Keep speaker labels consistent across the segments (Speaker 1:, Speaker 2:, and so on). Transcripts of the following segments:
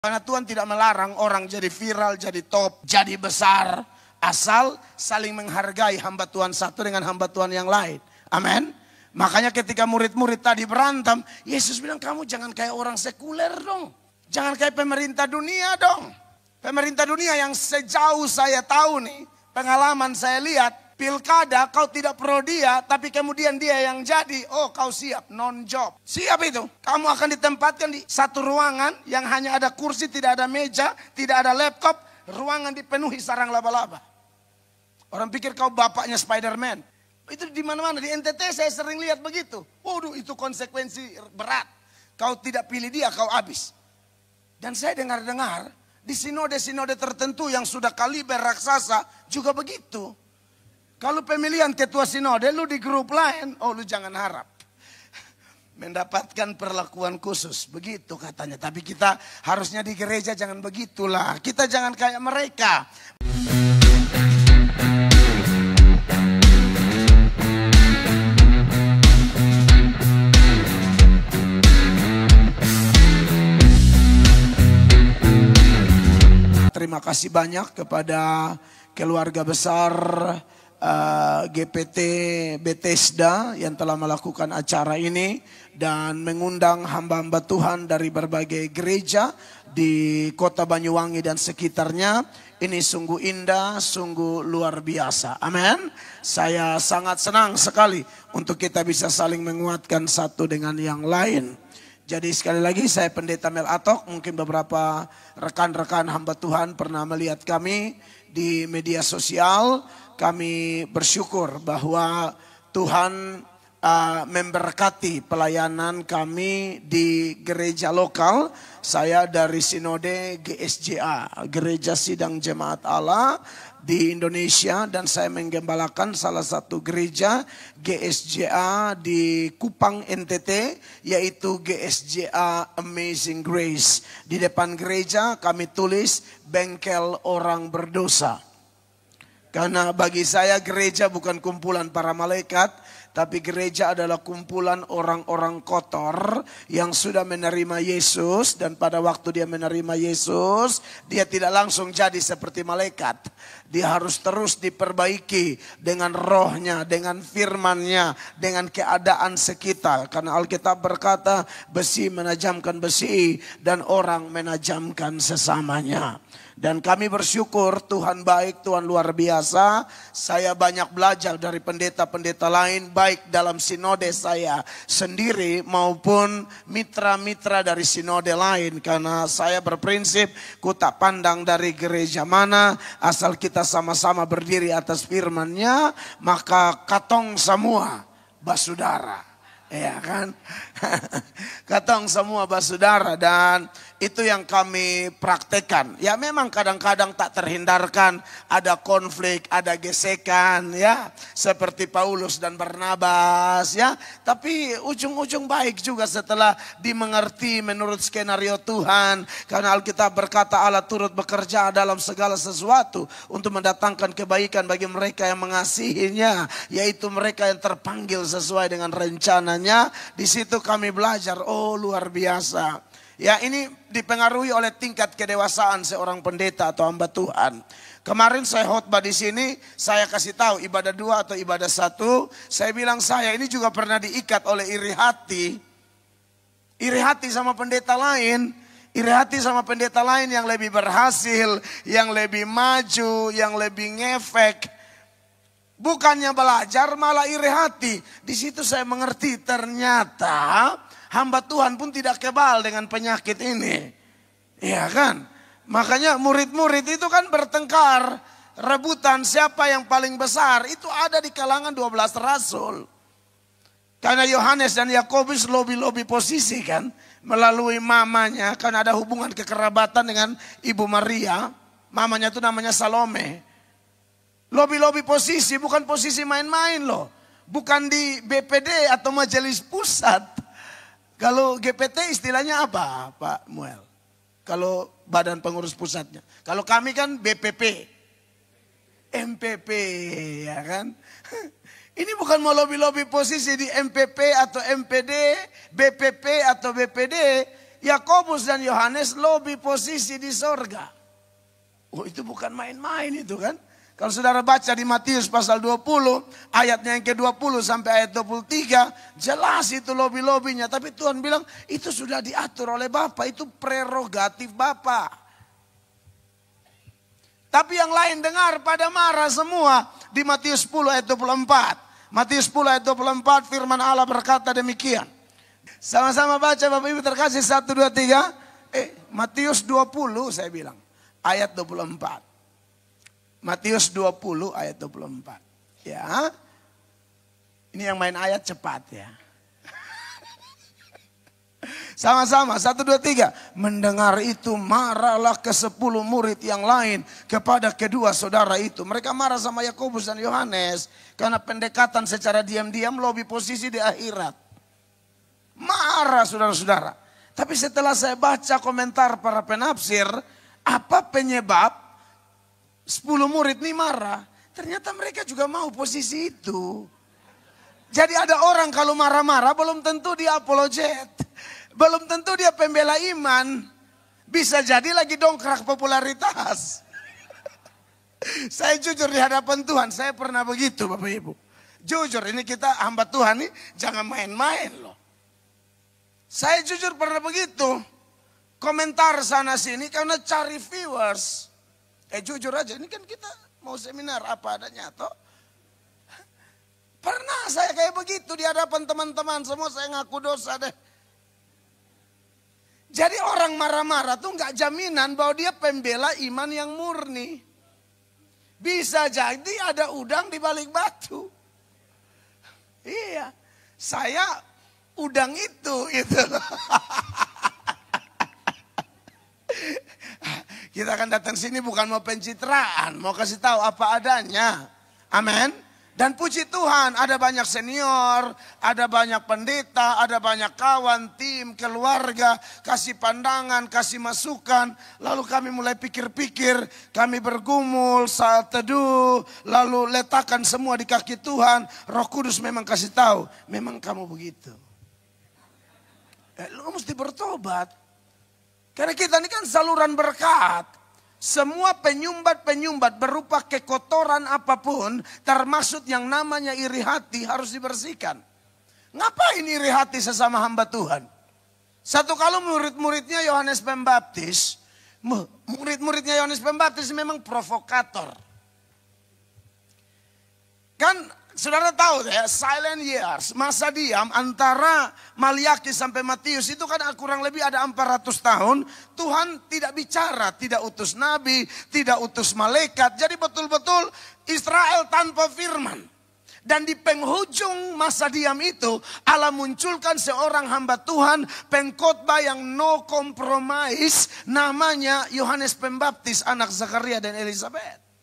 Speaker 1: Karena Tuhan tidak melarang orang jadi viral, jadi top, jadi besar. Asal saling menghargai hamba Tuhan satu dengan hamba Tuhan yang lain. Amin. Makanya ketika murid-murid tadi berantem, Yesus bilang kamu jangan kayak orang sekuler dong. Jangan kayak pemerintah dunia dong. Pemerintah dunia yang sejauh saya tahu nih, pengalaman saya lihat, pilkada kau tidak pro dia, tapi kemudian dia yang jadi, oh kau siap, non job. Siap itu, kamu akan ditempatkan di satu ruangan yang hanya ada kursi, tidak ada meja, tidak ada laptop, ruangan dipenuhi sarang laba-laba. Orang pikir kau bapaknya Spider-Man. Itu di mana-mana, di NTT saya sering lihat begitu. Waduh, itu konsekuensi berat. Kau tidak pilih dia, kau habis. Dan saya dengar-dengar, di sinode-sinode tertentu yang sudah kaliber raksasa juga begitu. Kalau pemilihan ketua sinode, lu di grup lain, oh lu jangan harap mendapatkan perlakuan khusus. Begitu katanya. Tapi kita harusnya di gereja jangan begitulah. Kita jangan kayak mereka. Terima kasih banyak kepada keluarga besar GPT Bethesda yang telah melakukan acara ini dan mengundang hamba-hamba Tuhan dari berbagai gereja di kota Banyuwangi dan sekitarnya. Ini sungguh indah, sungguh luar biasa. Amin. Saya sangat senang sekali untuk kita bisa saling menguatkan satu dengan yang lain. Jadi sekali lagi saya Pendeta Mel Atok, mungkin beberapa rekan-rekan hamba Tuhan pernah melihat kami di media sosial. Kami bersyukur bahwa Tuhan memberkati pelayanan kami di gereja lokal. Saya dari Sinode GSJA, Gereja Sidang Jemaat Allah di Indonesia, dan saya menggembalakan salah satu gereja GSJA di Kupang NTT, yaitu GSJA Amazing Grace. Di depan gereja kami tulis bengkel orang berdosa. Karena bagi saya gereja bukan kumpulan para malaikat, tapi gereja adalah kumpulan orang-orang kotor yang sudah menerima Yesus. Dan pada waktu dia menerima Yesus, dia tidak langsung jadi seperti malaikat. Dia harus terus diperbaiki dengan rohnya, dengan firmannya, dengan keadaan sekitar. Karena Alkitab berkata besi menajamkan besi dan orang menajamkan sesamanya. Dan kami bersyukur Tuhan baik, Tuhan luar biasa. Saya banyak belajar dari pendeta-pendeta lain, baik dalam sinode saya sendiri maupun mitra-mitra dari sinode lain. Karena saya berprinsip, ku tak pandang dari gereja mana, asal kita sama-sama berdiri atas firman-Nya, maka katong semua basudara. Ya kan? Katong semua basudara, dan itu yang kami praktekkan. Ya memang kadang-kadang tak terhindarkan ada konflik, ada gesekan ya. Seperti Paulus dan Barnabas ya. Tapi ujung-ujung baik juga setelah dimengerti menurut skenario Tuhan. Karena Alkitab berkata Allah turut bekerja dalam segala sesuatu untuk mendatangkan kebaikan bagi mereka yang mengasihinya. Yaitu mereka yang terpanggil sesuai dengan rencananya. Di situ kami belajar, oh luar biasa. Ya ini dipengaruhi oleh tingkat kedewasaan seorang pendeta atau hamba Tuhan. Kemarin saya khotbah di sini, saya kasih tahu ibadah 2 atau ibadah 1. Saya bilang saya ini juga pernah diikat oleh iri hati. Iri hati sama pendeta lain. Iri hati sama pendeta lain yang lebih berhasil, yang lebih maju, yang lebih ngefek. Bukannya belajar malah iri hati. Di situ saya mengerti ternyata hamba Tuhan pun tidak kebal dengan penyakit ini. Iya kan? Makanya murid-murid itu kan bertengkar. Rebutan siapa yang paling besar. Itu ada di kalangan 12 rasul. Karena Yohanes dan Yakobus lobi-lobi posisi kan. Melalui mamanya. Karena ada hubungan kekerabatan dengan Ibu Maria. Mamanya itu namanya Salome. Lobi-lobi posisi, bukan posisi main-main loh. Bukan di BPD atau majelis pusat. Kalau GPT istilahnya apa Pak Muel? Kalau badan pengurus pusatnya. Kalau kami kan BPP. MPP ya kan. Ini bukan mau lobi-lobi posisi di MPP atau MPD, BPP atau BPD. Yakobus dan Yohanes lobi posisi di sorga. Oh, itu bukan main-main itu kan. Kalau saudara baca di Matius pasal 20, ayatnya yang ke-20 sampai ayat 23, jelas itu lobi-lobinya. Tapi Tuhan bilang, itu sudah diatur oleh Bapa, itu prerogatif Bapa. Tapi yang lain dengar pada marah semua di Matius 10 ayat 24. Matius 10 ayat 24 firman Allah berkata demikian. Sama-sama baca Bapak Ibu terkasih 1, 2, 3. Matius 20 saya bilang, ayat 24. Matius 20 ayat 24. Ya. Ini yang main ayat cepat ya. Sama-sama 1, 2, 3. Mendengar itu marahlah ke-10 murid yang lain kepada kedua saudara itu. Mereka marah sama Yakobus dan Yohanes karena pendekatan secara diam-diam lobi posisi di akhirat. Marah saudara-saudara. Tapi setelah saya baca komentar para penafsir, apa penyebab 10 murid ini marah? Ternyata mereka juga mau posisi itu. Jadi ada orang kalau marah-marah belum tentu dia apologet. Belum tentu dia pembela iman. Bisa jadi lagi dongkrak popularitas. Saya jujur di hadapan Tuhan, saya pernah begitu Bapak Ibu. Jujur ini kita hamba Tuhan nih jangan main-main loh. Saya jujur pernah begitu. Komentar sana sini karena cari viewers. Jujur aja, ini kan kita mau seminar apa adanya toh. Pernah saya kayak begitu di hadapan teman-teman semua, saya ngaku dosa deh. Jadi orang marah-marah tuh nggak jaminan bahwa dia pembela iman yang murni. Bisa jadi ada udang di balik batu. Iya, saya udang itu gitu. Kita akan datang sini bukan mau pencitraan, mau kasih tahu apa adanya. Amin. Dan puji Tuhan ada banyak senior, ada banyak pendeta, ada banyak kawan, tim, keluarga, kasih pandangan, kasih masukan. Lalu kami mulai pikir-pikir, kami bergumul, saat teduh, lalu letakkan semua di kaki Tuhan. Roh Kudus memang kasih tahu, memang kamu begitu. Lu mesti bertobat. Karena kita ini kan saluran berkat. Semua penyumbat-penyumbat berupa kekotoran apapun, termasuk yang namanya iri hati harus dibersihkan. Ngapain iri hati sesama hamba Tuhan? Satu kali murid-muridnya Yohanes Pembaptis, murid-muridnya Yohanes Pembaptis memang provokator. Kan saudara tahu ya, silent years, masa diam antara Maliaki sampai Matius itu kan kurang lebih ada 400 tahun. Tuhan tidak bicara, tidak utus nabi, tidak utus malaikat. Jadi betul-betul Israel tanpa firman. Dan di penghujung masa diam itu Allah munculkan seorang hamba Tuhan, pengkhotbah yang no compromise, namanya Yohanes Pembaptis, anak Zakaria dan Elizabeth.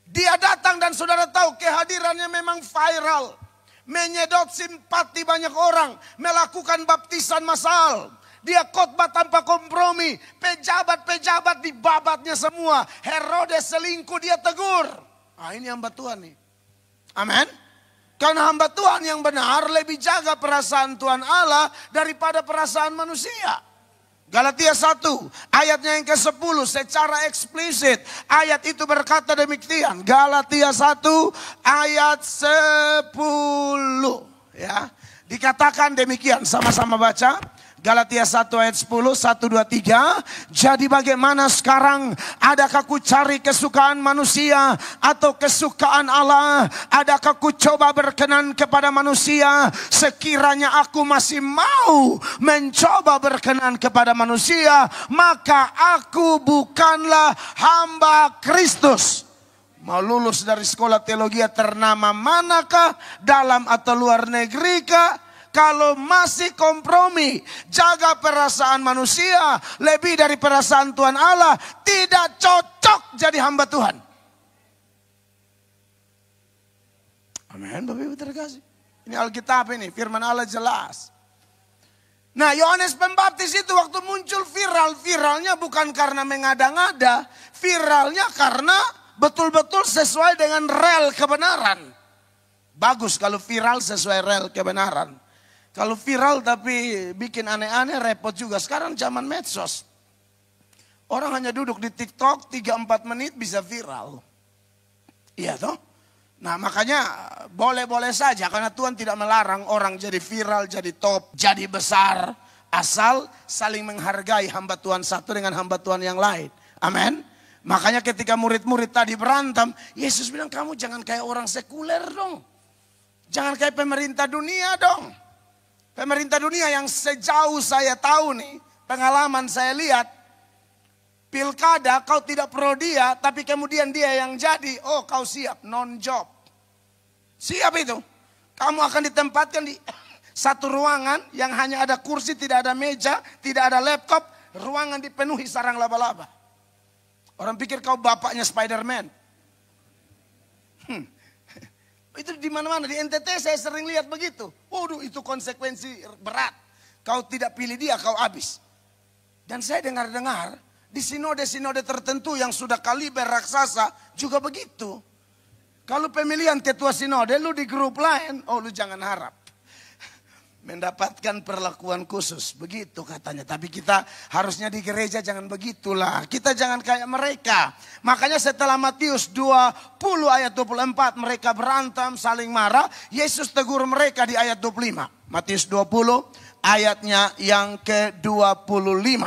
Speaker 1: Dia datang dan saudara tahu kehadirannya memang viral. Menyedot simpati banyak orang. Melakukan baptisan massal. Dia khotbah tanpa kompromi. Pejabat-pejabat dibabatnya semua. Herodes selingkuh dia tegur. Ini hamba Tuhan nih. Amin. Karena hamba Tuhan yang benar lebih jaga perasaan Tuhan Allah daripada perasaan manusia. Galatia 1 ayatnya yang ke-10 secara eksplisit ayat itu berkata demikian. Galatia 1 ayat 10 ya. Dikatakan demikian, sama-sama baca. Galatia 1 ayat 10, 1, 2, 3. Jadi bagaimana sekarang? Adakah ku cari kesukaan manusia atau kesukaan Allah? Adakah ku coba berkenan kepada manusia? Sekiranya aku masih mau mencoba berkenan kepada manusia, maka aku bukanlah hamba Kristus. Mau lulus dari sekolah teologi ternama manakah? Dalam atau luar negeri kah? Kalau masih kompromi, jaga perasaan manusia lebih dari perasaan Tuhan Allah, tidak cocok jadi hamba Tuhan. Amin, Bapak Ibu terkasih. Ini Alkitab ini, firman Allah jelas. Nah, Yohanes Pembaptis itu waktu muncul viralnya bukan karena mengada-ngada, viralnya karena betul-betul sesuai dengan rel kebenaran. Bagus kalau viral sesuai rel kebenaran. Kalau viral tapi bikin aneh-aneh repot juga. Sekarang zaman medsos. Orang hanya duduk di TikTok 3-4 menit bisa viral. Iya toh? Nah makanya boleh-boleh saja karena Tuhan tidak melarang orang jadi viral, jadi top, jadi besar. Asal saling menghargai hamba Tuhan satu dengan hamba Tuhan yang lain. Amin. Makanya ketika murid-murid tadi berantem, Yesus bilang kamu jangan kayak orang sekuler dong. Jangan kayak pemerintah dunia dong. Pemerintah dunia yang sejauh saya tahu nih, pengalaman saya lihat, pilkada kau tidak pro dia, tapi kemudian dia yang jadi, oh kau siap, non job. Siap itu. Kamu akan ditempatkan di satu ruangan yang hanya ada kursi, tidak ada meja, tidak ada laptop, ruangan dipenuhi sarang laba-laba. Orang pikir kau bapaknya Spider-Man. Itu di mana-mana, di NTT saya sering lihat begitu. Waduh, itu konsekuensi berat. Kau tidak pilih dia, kau habis. Dan saya dengar-dengar, di sinode-sinode tertentu yang sudah kaliber raksasa juga begitu. Kalau pemilihan ketua sinode, lu di grup lain, oh lu jangan harap mendapatkan perlakuan khusus. Begitu katanya. Tapi kita harusnya di gereja jangan begitulah. Kita jangan kayak mereka. Makanya setelah Matius 20 ayat 24 mereka berantem saling marah. Yesus tegur mereka di ayat 25. Matius 20 ayatnya yang ke-25.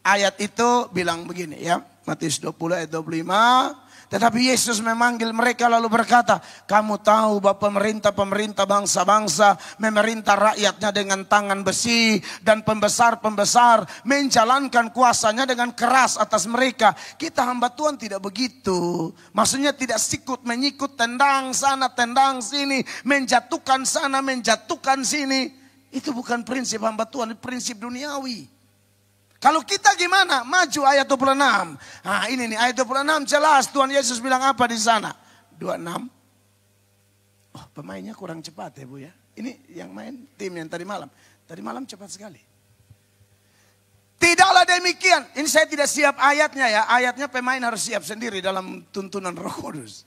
Speaker 1: Ayat itu bilang begini ya. Matius 20 ayat 25. Tetapi Yesus memanggil mereka lalu berkata, kamu tahu bahwa pemerintah bangsa-bangsa memerintah rakyatnya dengan tangan besi. Dan pembesar-pembesar menjalankan kuasanya dengan keras atas mereka. Kita hamba Tuhan tidak begitu. Maksudnya tidak sikut menyikut, tendang sana, tendang sini. Menjatuhkan sana, menjatuhkan sini. Itu bukan prinsip hamba Tuhan, itu prinsip duniawi. Kalau kita gimana? Maju ayat 26. Nah ini nih ayat 26 jelas Tuhan Yesus bilang apa di sana. 26. Oh pemainnya kurang cepat ya Bu ya. Ini yang main tim yang tadi malam. Tadi malam cepat sekali. Tidaklah demikian. Ini saya tidak siap ayatnya ya. Ayatnya pemain harus siap sendiri dalam tuntunan Roh Kudus.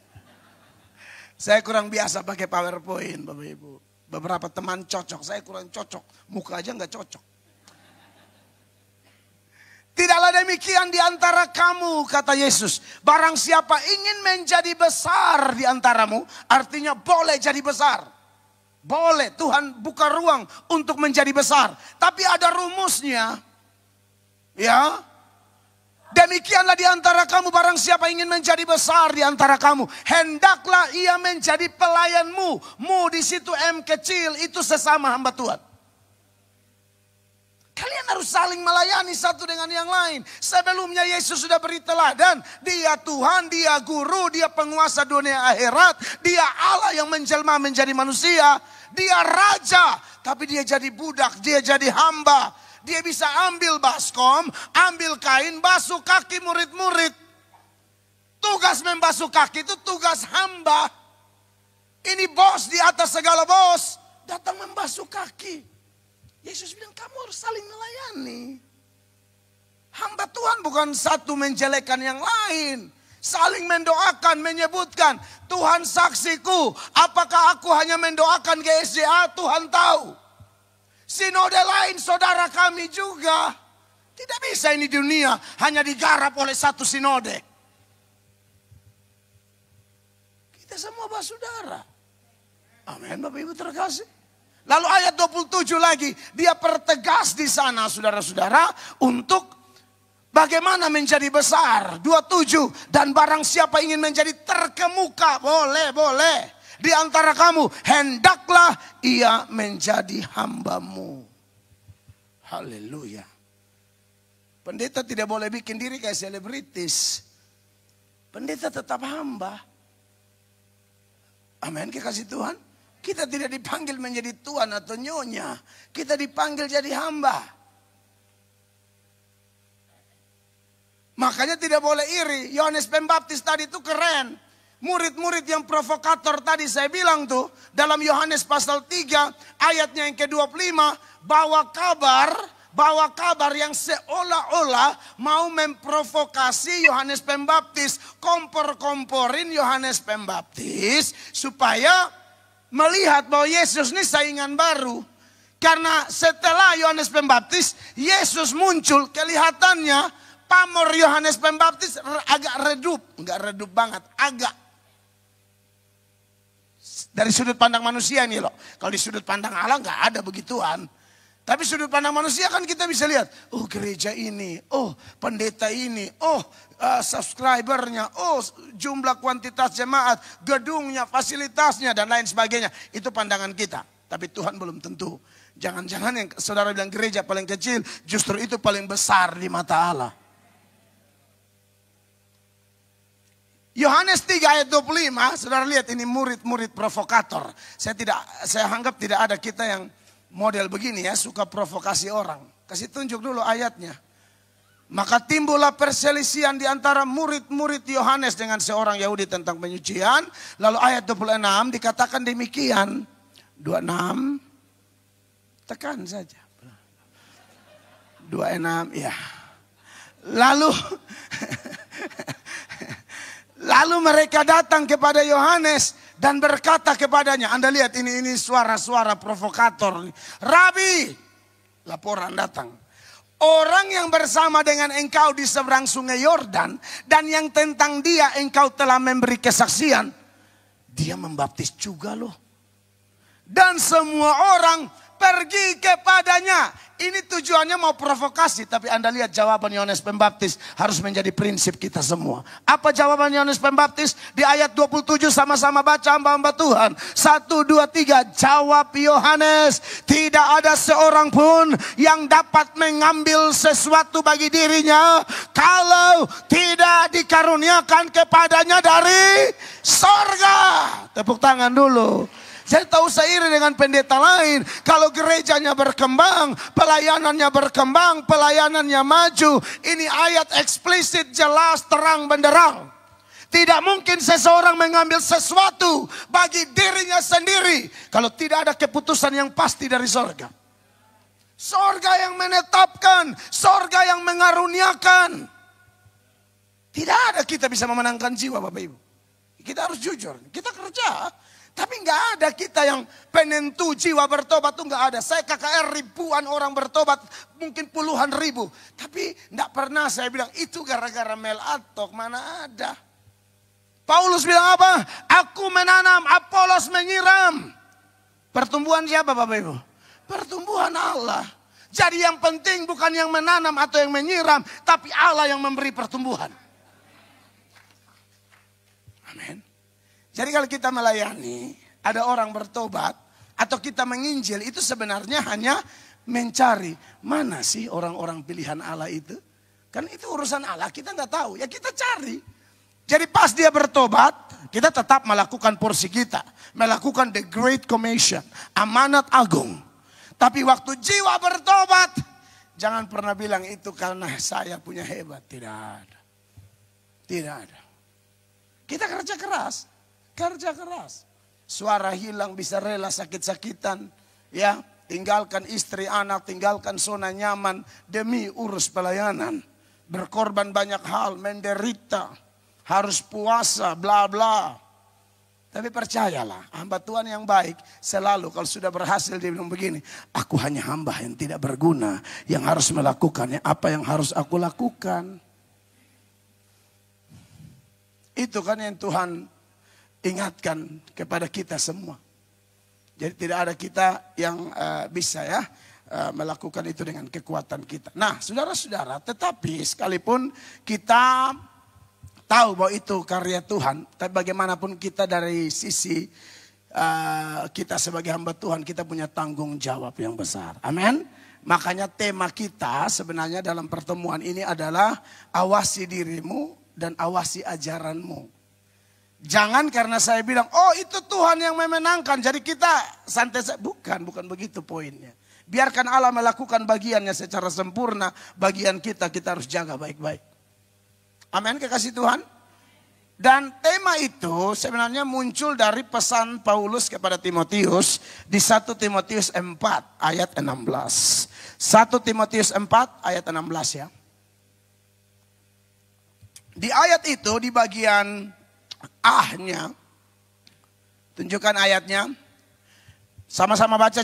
Speaker 1: Saya kurang biasa pakai PowerPoint Bapak Ibu. Beberapa teman cocok, saya kurang cocok. Muka aja nggak cocok. Tidaklah demikian di antara kamu, kata Yesus. Barang siapa ingin menjadi besar di antaramu, artinya boleh jadi besar. Boleh, Tuhan buka ruang untuk menjadi besar. Tapi ada rumusnya. Ya. Demikianlah di antara kamu, barang siapa ingin menjadi besar di antara kamu, hendaklah ia menjadi pelayanmu. Mu di situ M kecil, itu sesama hamba Tuhan. Kalian harus saling melayani satu dengan yang lain. Sebelumnya Yesus sudah beri teladan. Dia Tuhan, dia guru, dia penguasa dunia akhirat. Dia Allah yang menjelma menjadi manusia. Dia raja, tapi dia jadi budak, dia jadi hamba. Dia bisa ambil baskom, ambil kain, basuh kaki murid-murid. Tugas membasuh kaki itu tugas hamba. Ini bos di atas segala bos. Datang membasuh kaki. Yesus bilang kamu harus saling melayani. Hamba Tuhan bukan satu menjelekkan yang lain. Saling mendoakan, menyebutkan. Tuhan saksiku. Apakah aku hanya mendoakan GSJA? Tuhan tahu. Sinode lain saudara kami juga. Tidak bisa ini dunia hanya digarap oleh satu sinode. Kita semua bersaudara. Amin Bapak Ibu terkasih. Lalu ayat 27 lagi, dia pertegas di sana saudara-saudara untuk bagaimana menjadi besar. 27, dan barang siapa ingin menjadi terkemuka, boleh. Di antara kamu, hendaklah ia menjadi hambamu. Haleluya. Pendeta tidak boleh bikin diri kayak selebritis. Pendeta tetap hamba. Amin, kekasih Tuhan. Kita tidak dipanggil menjadi tuan atau nyonya. Kita dipanggil jadi hamba. Makanya tidak boleh iri. Yohanes Pembaptis tadi itu keren. Murid-murid yang provokator tadi saya bilang tuh. Dalam Yohanes pasal 3 ayatnya yang ke-25. Bawa kabar yang seolah-olah mau memprovokasi Yohanes Pembaptis. Kompor-komporin Yohanes Pembaptis. Supaya melihat bahwa Yesus ini saingan baru. Karena setelah Yohanes Pembaptis, Yesus muncul, kelihatannya pamor Yohanes Pembaptis agak redup. Enggak redup banget, agak. Dari sudut pandang manusia ini loh. Kalau di sudut pandang Allah enggak ada begituan. Tapi sudut pandang manusia kan kita bisa lihat. Oh gereja ini, oh pendeta ini, oh subscribernya, oh jumlah kuantitas jemaat, gedungnya, fasilitasnya dan lain sebagainya. Itu pandangan kita. Tapi Tuhan belum tentu. Jangan-jangan yang saudara bilang gereja paling kecil, justru itu paling besar di mata Allah. Yohanes 3 ayat 25, saudara lihat ini murid-murid provokator. Saya anggap tidak ada kita yang model begini ya, suka provokasi orang. Kasih tunjuk dulu ayatnya. Maka timbullah perselisihan di antara murid-murid Yohanes dengan seorang Yahudi tentang penyucian. Lalu ayat 26 dikatakan demikian. 26, tekan saja. 26, ya. Lalu mereka datang kepada Yohanes dan berkata kepadanya, Anda lihat ini suara-suara provokator. Rabi, laporan datang. Orang yang bersama dengan engkau di seberang sungai Yordan dan yang tentang dia engkau telah memberi kesaksian, dia membaptis juga loh. Dan semua orang pergi kepadanya. Ini tujuannya mau provokasi. Tapi Anda lihat jawaban Yohanes Pembaptis harus menjadi prinsip kita semua. Apa jawaban Yohanes Pembaptis? Di ayat 27 sama-sama baca hamba-hamba Tuhan. 1, 2, 3. Jawab Yohanes. Tidak ada seorang pun yang dapat mengambil sesuatu bagi dirinya. Kalau tidak dikaruniakan kepadanya dari sorga. Tepuk tangan dulu. Saya tahu seiring dengan pendeta lain. Kalau gerejanya berkembang, pelayanannya berkembang, pelayanannya maju. Ini ayat eksplisit, jelas, terang, benderang. Tidak mungkin seseorang mengambil sesuatu bagi dirinya sendiri kalau tidak ada keputusan yang pasti dari sorga. Sorga yang menetapkan, sorga yang mengaruniakan. Tidak ada kita bisa memenangkan jiwa Bapak Ibu. Kita harus jujur, kita kerja. Tapi nggak ada kita yang penentu jiwa bertobat tuh nggak ada. Saya KKR ribuan orang bertobat, mungkin puluhan ribu. Tapi nggak pernah saya bilang itu gara-gara Mel Atok, mana ada. Paulus bilang apa? Aku menanam, Apolos menyiram. Pertumbuhan siapa Bapak Ibu? Pertumbuhan Allah. Jadi yang penting bukan yang menanam atau yang menyiram, tapi Allah yang memberi pertumbuhan. Amin. Jadi kalau kita melayani, ada orang bertobat, atau kita menginjil, itu sebenarnya hanya mencari. Mana sih orang-orang pilihan Allah itu? Kan itu urusan Allah, kita nggak tahu. Ya kita cari. Jadi pas dia bertobat, kita tetap melakukan porsi kita. Melakukan the Great Commission, amanat agung. Tapi waktu jiwa bertobat, jangan pernah bilang itu karena saya punya hebat. Tidak ada. Tidak ada. Kita kerja keras. Kerja keras. Suara hilang bisa rela sakit-sakitan. Ya, tinggalkan istri anak, tinggalkan zona nyaman demi urus pelayanan. Berkorban banyak hal, menderita. Harus puasa, bla bla. Tapi percayalah, hamba Tuhan yang baik selalu kalau sudah berhasil dia bilang begini. Aku hanya hamba yang tidak berguna, yang harus melakukannya. Apa yang harus aku lakukan? Itu kan yang Tuhan ingatkan kepada kita semua. Jadi tidak ada kita yang bisa ya melakukan itu dengan kekuatan kita. Nah saudara-saudara, tetapi sekalipun kita tahu bahwa itu karya Tuhan, tapi bagaimanapun kita dari sisi kita sebagai hamba Tuhan, kita punya tanggung jawab yang besar. Amin. Makanya tema kita sebenarnya dalam pertemuan ini adalah awasi dirimu dan awasi ajaranmu. Jangan karena saya bilang, oh itu Tuhan yang memenangkan, jadi kita santai saja. Bukan begitu poinnya. Biarkan Allah melakukan bagiannya secara sempurna, bagian kita harus jaga baik-baik. Amin, kekasih Tuhan. Dan tema itu sebenarnya muncul dari pesan Paulus kepada Timotius di 1 Timotius 4 ayat 16. 1 Timotius 4 ayat 16 ya. Di ayat itu di bagian ahnya, tunjukkan ayatnya. Sama-sama baca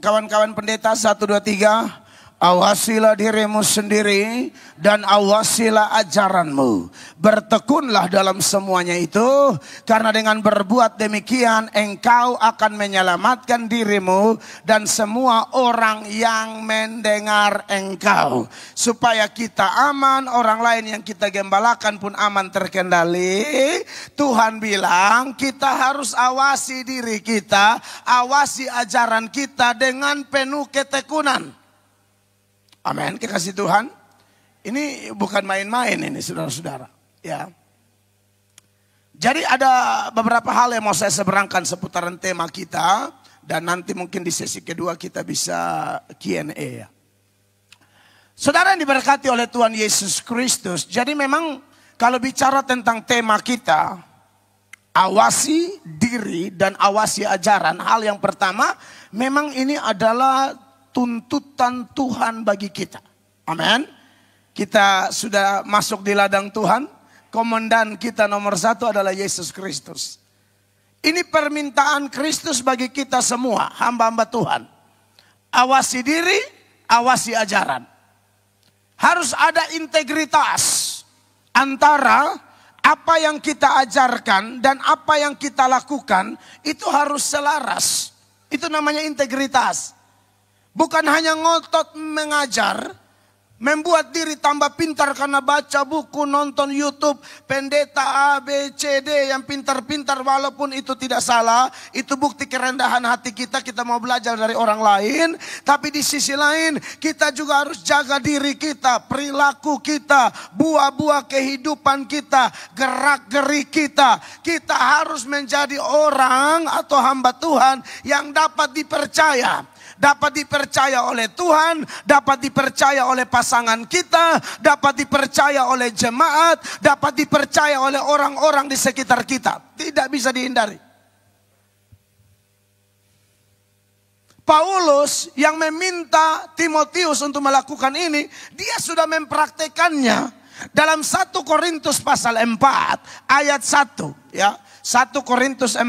Speaker 1: kawan-kawan pendeta, 1, 2, 3. Awasilah dirimu sendiri dan awasilah ajaranmu. Bertekunlah dalam semuanya itu, karena dengan berbuat demikian engkau akan menyelamatkan dirimu dan semua orang yang mendengar engkau. Supaya kita aman, orang lain yang kita gembalakan pun aman terkendali. Tuhan bilang kita harus awasi diri kita, awasi ajaran kita dengan penuh ketekunan. Amin, kekasih Tuhan. Ini bukan main-main ini, saudara-saudara. Ya. Jadi ada beberapa hal yang mau saya seberangkan seputaran tema kita. Dan nanti mungkin di sesi kedua kita bisa Q&A ya. Saudara yang diberkati oleh Tuhan Yesus Kristus. Jadi memang kalau bicara tentang tema kita, awasi diri dan awasi ajaran. Hal yang pertama, memang ini adalah tuntutan Tuhan bagi kita. Amin. Kita sudah masuk di ladang Tuhan. Komandan kita nomor 1 adalah Yesus Kristus. Ini permintaan Kristus bagi kita semua, hamba-hamba Tuhan. Awasi diri, awasi ajaran. Harus ada integritas antara apa yang kita ajarkan dan apa yang kita lakukan. Itu harus selaras. Itu namanya integritas. Bukan hanya ngotot mengajar, membuat diri tambah pintar karena baca buku, nonton YouTube, pendeta A, B, C, D yang pintar-pintar, walaupun itu tidak salah. Itu bukti kerendahan hati kita, kita mau belajar dari orang lain. Tapi di sisi lain kita juga harus jaga diri kita, perilaku kita, buah-buah kehidupan kita, gerak-gerik kita. Kita harus menjadi orang atau hamba Tuhan yang dapat dipercaya. Dapat dipercaya oleh Tuhan, dapat dipercaya oleh pasangan kita, dapat dipercaya oleh jemaat, dapat dipercaya oleh orang-orang di sekitar kita. Tidak bisa dihindari. Paulus yang meminta Timotius untuk melakukan ini, dia sudah mempraktekannya dalam 1 Korintus pasal 4 ayat 1 ya. 1 Korintus 4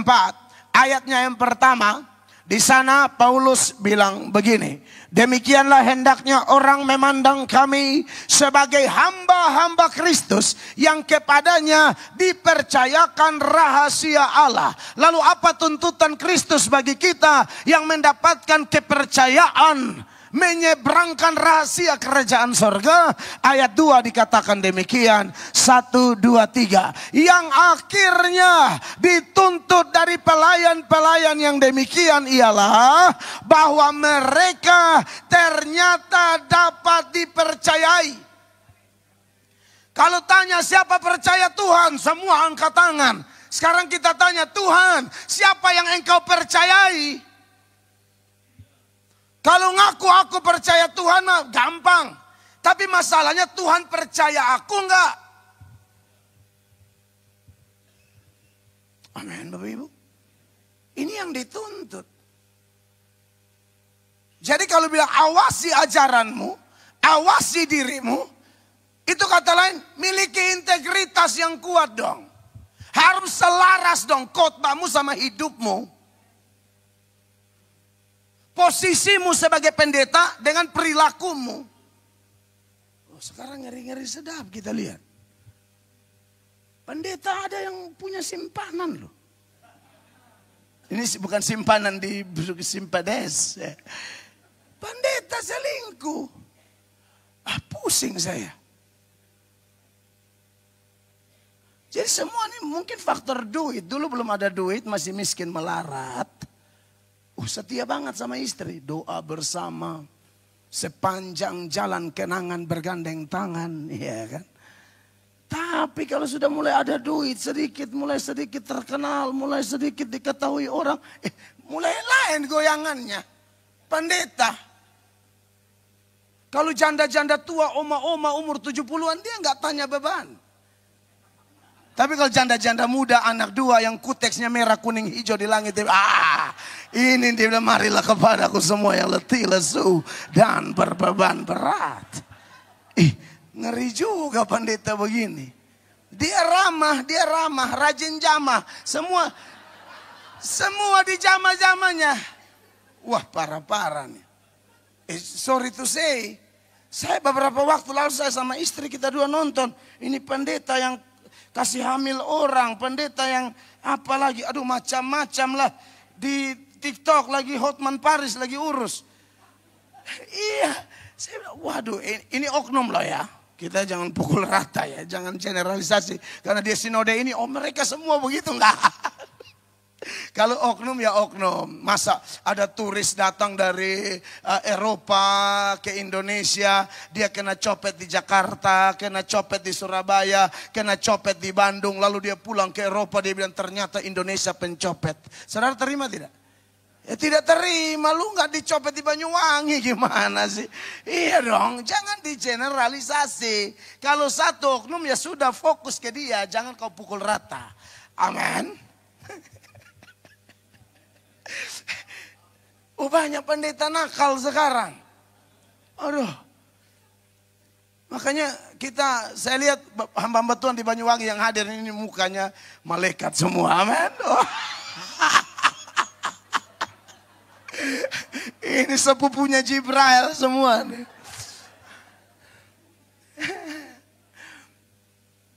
Speaker 1: ayatnya yang pertama. Di sana Paulus bilang begini, demikianlah hendaknya orang memandang kami sebagai hamba-hamba Kristus yang kepadanya dipercayakan rahasia Allah. Lalu apa tuntutan Kristus bagi kita yang mendapatkan kepercayaan menyeberangkan rahasia kerajaan sorga? Ayat 2 dikatakan demikian, 1, 2, 3. Yang akhirnya dituntut dari pelayan-pelayan yang demikian ialah bahwa mereka ternyata dapat dipercayai. Kalau tanya siapa percaya Tuhan, semua angkat tangan. Sekarang kita tanya, Tuhan, siapa yang engkau percayai? Kalau ngaku aku percaya Tuhan mah gampang. Tapi masalahnya Tuhan percaya aku enggak? Amin Bapak Ibu. Ini yang dituntut. Jadi kalau bilang awasi ajaranmu, awasi dirimu. Itu kata lain, miliki integritas yang kuat dong. Harus selaras dong khotbahmu sama hidupmu. Posisimu sebagai pendeta dengan perilakumu. Oh, sekarang ngeri-ngeri sedap kita lihat. Pendeta ada yang punya simpanan loh. Ini bukan simpanan di Simpades. Pendeta selingkuh. Pusing saya. Jadi semua ini mungkin faktor duit. Dulu belum ada duit, masih miskin melarat. Setia banget sama istri, doa bersama, sepanjang jalan kenangan bergandeng tangan, ya kan. Tapi kalau sudah mulai ada duit sedikit, mulai sedikit terkenal, mulai sedikit diketahui orang, mulai lain goyangannya. Pendeta, kalau janda-janda tua, oma-oma umur 70-an, dia nggak tanya beban. Tapi kalau janda-janda muda, anak 2 yang kuteksnya merah, kuning, hijau di langit, ini dia bilang, marilah kepadaku semua yang letih, lesu, dan berbeban berat. Ngeri juga pendeta begini. Dia ramah, rajin jamah. Semua di jamah-jamahnya. Wah, parah-parah nih. Sorry to say, saya beberapa waktu lalu saya sama istri kita dua nonton. Ini pendeta yang kasih hamil orang, pendeta yang apa lagi, aduh macam-macam lah. Di TikTok lagi Hotman Paris lagi urus. Iya, saya bilang, waduh ini oknum loh ya. Kita jangan pukul rata ya, jangan generalisasi. Karena dia sinode ini, oh mereka semua begitu, enggak. Kalau oknum ya oknum. Masa ada turis datang dari Eropa ke Indonesia, dia kena copet di Jakarta, kena copet di Surabaya, kena copet di Bandung, lalu dia pulang ke Eropa, dia bilang ternyata Indonesia pencopet. Saudara terima tidak? Ya tidak terima, lu nggak dicopet di Banyuwangi gimana sih? Iya dong, jangan digeneralisasi. Kalau satu oknum ya sudah fokus ke dia, jangan kau pukul rata. Amin. Oh banyak pendeta nakal sekarang. Aduh. Makanya saya lihat hamba-hamba Tuhan di Banyuwangi yang hadir ini mukanya malaikat semua. Amin. Oh. Ini sepupunya Jibril semua.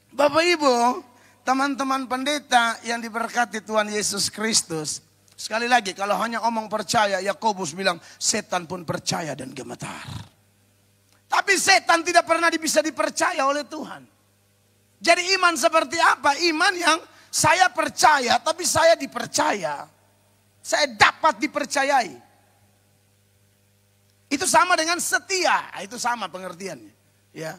Speaker 1: Bapak Ibu, teman-teman pendeta yang diberkati Tuhan Yesus Kristus. Sekali lagi, kalau hanya omong percaya, Yakobus bilang, setan pun percaya dan gemetar. Tapi setan tidak pernah bisa dipercaya oleh Tuhan. Jadi iman seperti apa? Iman yang saya percaya, tapi saya dipercaya. Saya dapat dipercayai. Itu sama dengan setia, itu sama pengertiannya. Ya.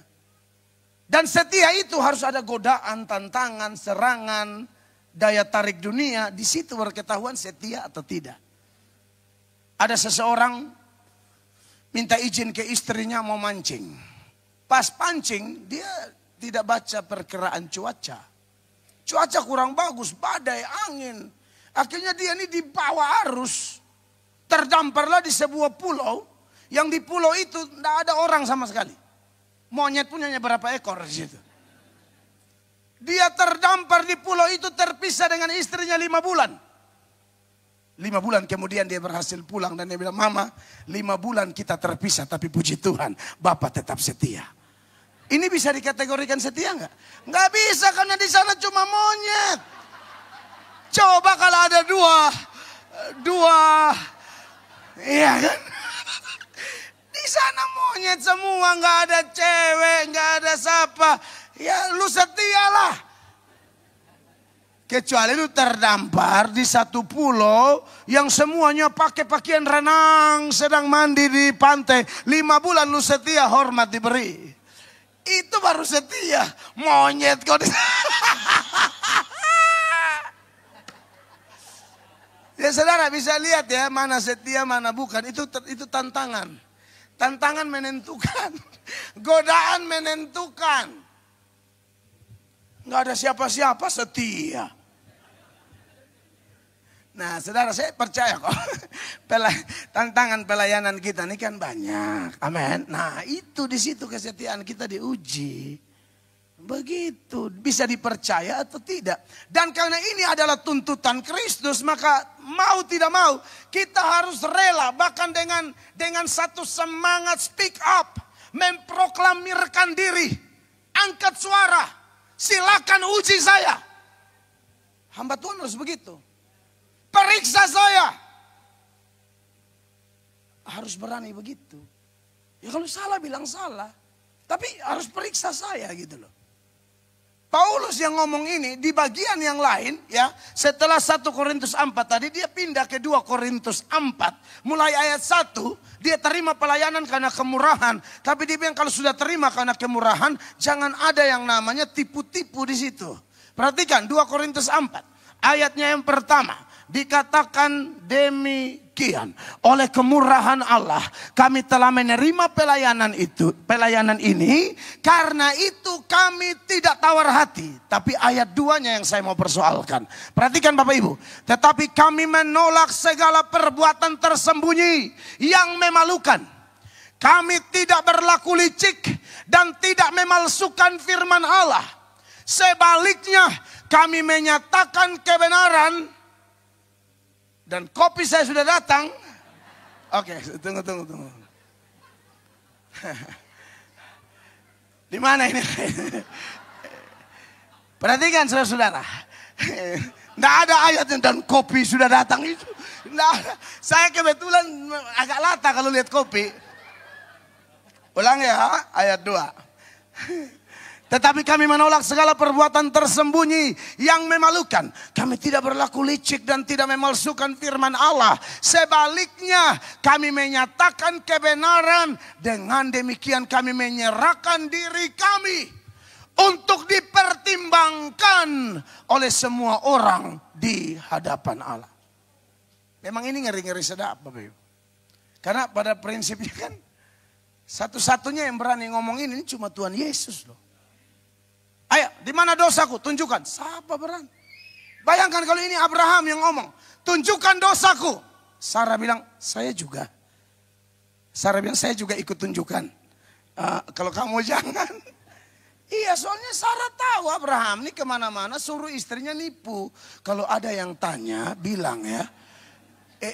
Speaker 1: Dan setia itu harus ada godaan, tantangan, serangan, daya tarik dunia, di situ berketahuan setia atau tidak. Ada seseorang minta izin ke istrinya mau mancing. Pas pancing, dia tidak baca perkiraan cuaca. Cuaca kurang bagus, badai, angin. Akhirnya dia ini dibawa arus. Terdamparlah di sebuah pulau. Yang di pulau itu tidak ada orang sama sekali. Monyet punya berapa ekor di situ. Dia terdampar di pulau itu terpisah dengan istrinya 5 bulan. 5 bulan kemudian dia berhasil pulang dan dia bilang, Mama 5 bulan kita terpisah tapi puji Tuhan Bapak tetap setia. Ini bisa dikategorikan setia enggak? Enggak bisa karena di sana cuma monyet. Coba kalau ada dua, iya kan? Di sana monyet semua, enggak ada cewek, enggak ada siapa. Ya lu setialah. Kecuali lu terdampar di satu pulau yang semuanya pakai pakaian renang, sedang mandi di pantai. 5 bulan lu setia, hormat diberi. Itu baru setia. Monyet kau. Ya saudara bisa lihat ya mana setia mana bukan. Itu tantangan. Tantangan menentukan. Godaan menentukan. Nggak ada siapa-siapa setia. Nah saudara saya percaya kok. Tantangan pelayanan kita ini kan banyak. Amin. Nah itu di situ kesetiaan kita diuji. Begitu. Bisa dipercaya atau tidak. Dan karena ini adalah tuntutan Kristus. Maka mau tidak mau. Kita harus rela. Bahkan dengan satu semangat speak up. Memproklamirkan diri. Angkat suara. Silakan uji saya. Hamba Tuhan harus begitu. Periksa saya. Harus berani begitu. Ya kalau salah bilang salah. Tapi harus periksa saya gitu loh. Paulus yang ngomong ini di bagian yang lain ya. Setelah 1 Korintus 4 tadi dia pindah ke 2 Korintus 4. Mulai ayat 1 dia terima pelayanan karena kemurahan. Tapi dia bilang kalau sudah terima karena kemurahan jangan ada yang namanya tipu-tipu di situ. Perhatikan 2 Korintus 4 ayatnya yang pertama. Dikatakan demikian, oleh kemurahan Allah kami telah menerima pelayanan ini, karena itu kami tidak tawar hati. Tapi ayat 2-nya yang saya mau persoalkan. Perhatikan Bapak Ibu, tetapi kami menolak segala perbuatan tersembunyi yang memalukan. Kami tidak berlaku licik dan tidak memalsukan firman Allah. Sebaliknya kami menyatakan kebenaran. Dan kopi saya sudah datang. Oke, tunggu. Di mana ini? Perhatikan saudara-saudara. Nggak ada ayat dan kopi sudah datang itu. Nggak ada. Saya kebetulan agak lata kalau lihat kopi. Ulang ya, ayat 2. Tetapi kami menolak segala perbuatan tersembunyi yang memalukan. Kami tidak berlaku licik dan tidak memalsukan firman Allah. Sebaliknya kami menyatakan kebenaran. Dengan demikian kami menyerahkan diri kami untuk dipertimbangkan oleh semua orang di hadapan Allah. Memang ini ngeri-ngeri sedap Bapak Ibu. Karena pada prinsipnya kan satu-satunya yang berani ngomong ini cuma Tuhan Yesus loh. Ayo, di mana dosaku? Tunjukkan. Siapa berani? Bayangkan kalau ini Abraham yang ngomong. Tunjukkan dosaku. Sarah bilang, saya juga. Sarah bilang, saya juga ikut tunjukkan. Kalau kamu jangan. Iya, soalnya Sarah tahu Abraham ini kemana-mana suruh istrinya nipu. Kalau ada yang tanya, bilang ya.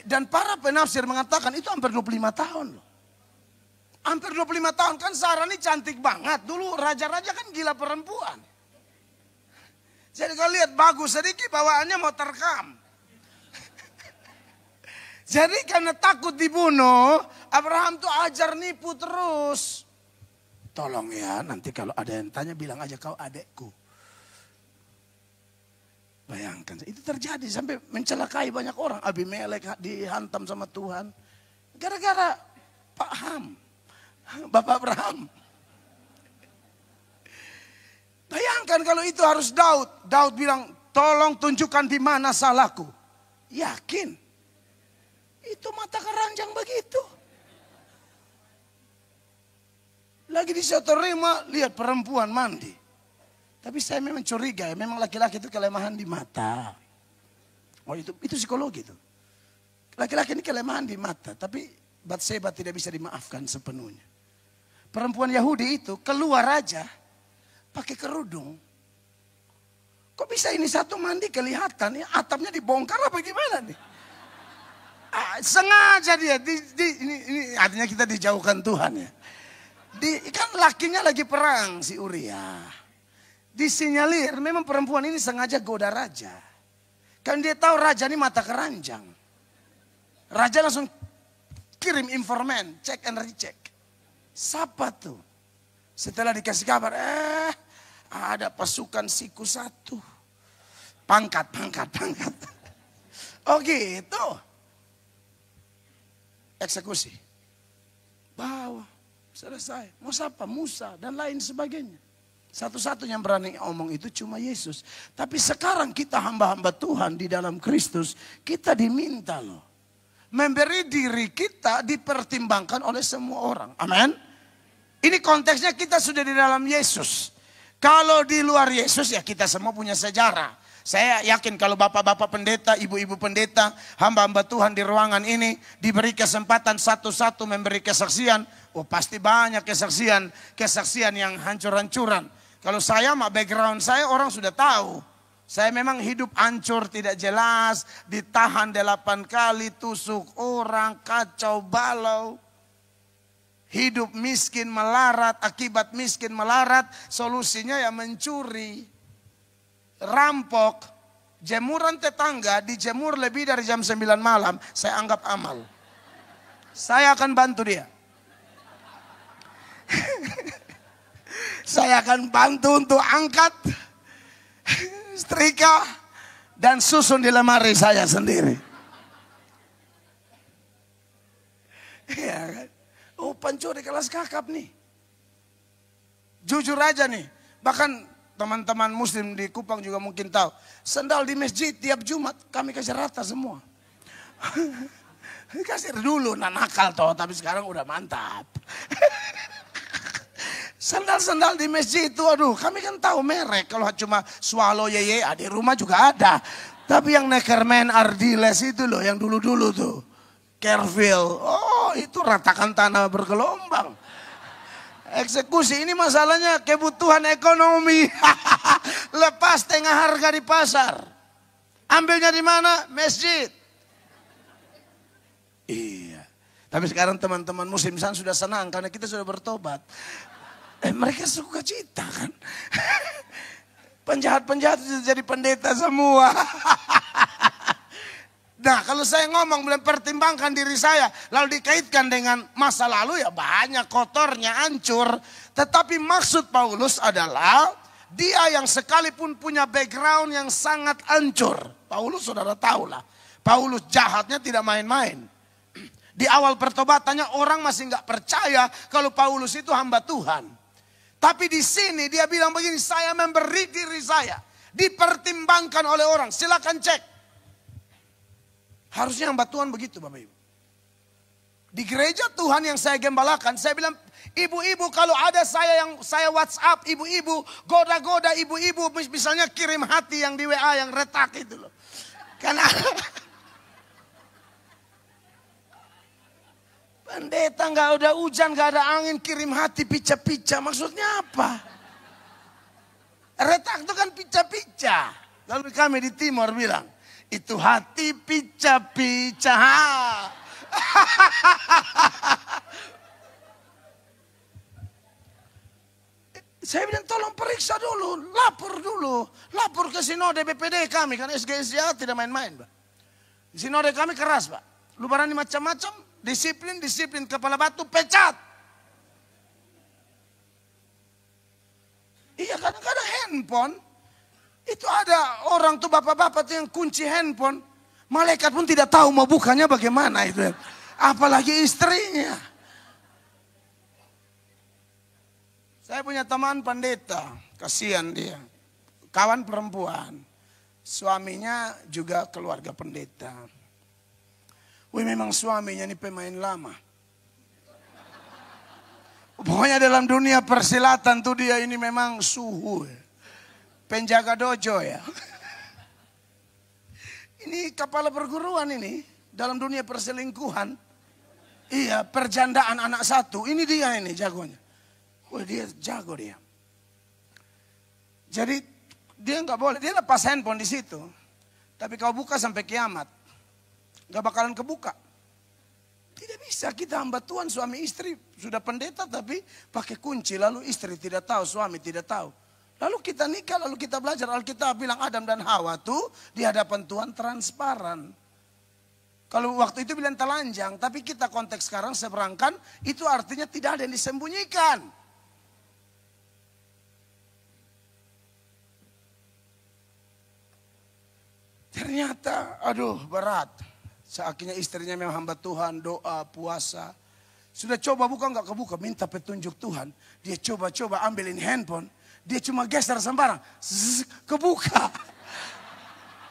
Speaker 1: Dan para penafsir mengatakan itu hampir 25 tahun loh. Hampir 25 tahun kan Sarah ini cantik banget. Dulu raja-raja kan gila perempuan. Jadi kalau lihat bagus sedikit bawaannya mau terkam. Jadi karena takut dibunuh, Abraham tuh ajar nipu terus. Tolong ya, nanti kalau ada yang tanya bilang aja kau adekku. Bayangkan, itu terjadi sampai mencelakai banyak orang. Abimelek dihantam sama Tuhan. Gara-gara Pak Ham. Bapak Abraham. Bayangkan kalau itu harus Daud. Daud bilang, tolong tunjukkan di mana salahku. Yakin? Itu mata keranjang begitu. Lagi di satu rumah, lihat perempuan mandi. Tapi saya memang curiga ya, memang laki-laki itu kelemahan di mata. Oh itu psikologi itu. Laki-laki ini kelemahan di mata, tapi Batseba tidak bisa dimaafkan sepenuhnya. Perempuan Yahudi itu keluar aja pakai kerudung. Kok bisa ini satu mandi kelihatan ya, atapnya dibongkar apa gimana nih? Sengaja dia ini artinya kita dijauhkan Tuhan ya. Kan lakinya lagi perang si Uria. Disinyalir memang perempuan ini sengaja goda raja. Kan dia tahu raja ini mata keranjang. Raja langsung kirim informan, cek and recheck. Siapa tuh? Setelah dikasih kabar, ada pasukan siku 1. Pangkat. Oh gitu. Eksekusi. Bawa. Selesai. Mau siapa? Musa dan lain sebagainya. Satu-satunya yang berani ngomong itu cuma Yesus. Tapi sekarang kita hamba-hamba Tuhan di dalam Kristus. Kita diminta loh. Memberi diri kita dipertimbangkan oleh semua orang. Amin. Ini konteksnya kita sudah di dalam Yesus. Kalau di luar Yesus ya kita semua punya sejarah. Saya yakin kalau bapak-bapak pendeta, ibu-ibu pendeta, hamba-hamba Tuhan di ruangan ini diberi kesempatan satu-satu memberi kesaksian. Oh pasti banyak kesaksian yang hancur-hancuran. Kalau saya background saya orang sudah tahu. Saya memang hidup hancur, tidak jelas, ditahan 8 kali, tusuk orang, kacau balau. Hidup miskin melarat, akibat miskin melarat, solusinya ya mencuri, rampok, jemuran tetangga, dijemur lebih dari jam 9 malam, saya anggap amal. Saya akan bantu dia. Saya akan bantu untuk angkat, setrika, dan susun di lemari saya sendiri. Ya kan? Oh pencuri kelas kakap nih. Jujur aja nih. Bahkan teman-teman muslim di Kupang juga mungkin tahu. Sendal di masjid tiap Jumat kami kasih rata semua. Kasih dulu nakal toh, tapi sekarang udah mantap. Sendal-sendal di masjid itu aduh kami kan tahu merek. Kalau cuma Swallow Yeye di rumah juga ada. Tapi yang Neckerman Ardiles itu loh yang dulu-dulu tuh. Careful, oh itu ratakan tanah bergelombang. Eksekusi ini masalahnya kebutuhan ekonomi. Lepas tengah harga di pasar. Ambilnya di mana? Masjid. Iya. Tapi sekarang teman-teman muslim sana sudah senang karena kita sudah bertobat. Mereka suka cita kan. Penjahat-penjahat jadi pendeta semua. Nah kalau saya ngomong belum pertimbangkan diri saya, lalu dikaitkan dengan masa lalu, ya banyak kotornya, hancur. Tetapi maksud Paulus adalah dia yang sekalipun punya background yang sangat hancur. Paulus saudara tahulah, Paulus jahatnya tidak main-main. Di awal pertobatannya orang masih nggak percaya kalau Paulus itu hamba Tuhan. Tapi di sini dia bilang begini, saya memberi diri saya, dipertimbangkan oleh orang. Silakan cek. Harusnya hamba Tuhan begitu Bapak Ibu. Di gereja Tuhan yang saya gembalakan, saya bilang, ibu-ibu kalau ada saya yang saya WhatsApp, ibu-ibu goda-goda ibu-ibu, misalnya kirim hati yang di WA yang retak itu loh. Karena pendeta nggak ada hujan, nggak ada angin, kirim hati pica-pica, maksudnya apa? Retak itu kan pica-pica. Lalu kami di timur bilang, itu hati pica-pica. Saya bilang tolong periksa dulu, lapor ke sinode BPD kami, kan SGSA tidak main-main, Pak. Sinode kami keras, Pak. Lu berani macam-macam, disiplin kepala batu pecat. Iya, kadang-kadang handphone itu ada orang tuh bapak-bapak tuh yang kunci handphone, malaikat pun tidak tahu mau bukanya bagaimana itu. Apalagi istrinya. Saya punya teman pendeta, kasihan dia. Kawan perempuan, suaminya juga keluarga pendeta. Wih, memang suaminya ini pemain lama. Pokoknya dalam dunia persilatan tuh dia ini memang suhu. Penjaga dojo ya. Ini kepala perguruan ini dalam dunia perselingkuhan. Iya, perjandaan anak satu. Ini dia ini jagonya. Wah, dia jago dia. Jadi dia nggak boleh, dia lepas handphone di situ. Tapi kau buka sampai kiamat, nggak bakalan kebuka. Tidak bisa, kita hamba Tuhan suami istri sudah pendeta tapi pakai kunci, lalu istri tidak tahu, suami tidak tahu. Lalu kita nikah, lalu kita belajar. Alkitab bilang Adam dan Hawa tuh di hadapan Tuhan transparan. Kalau waktu itu bilang telanjang, tapi kita konteks sekarang seberangkan, itu artinya tidak ada yang disembunyikan. Ternyata, aduh berat. Akhirnya istrinya memang hamba Tuhan, doa, puasa. Sudah coba buka, nggak kebuka, minta petunjuk Tuhan. Dia coba-coba ambilin handphone. Dia cuma geser sembarang, kebuka.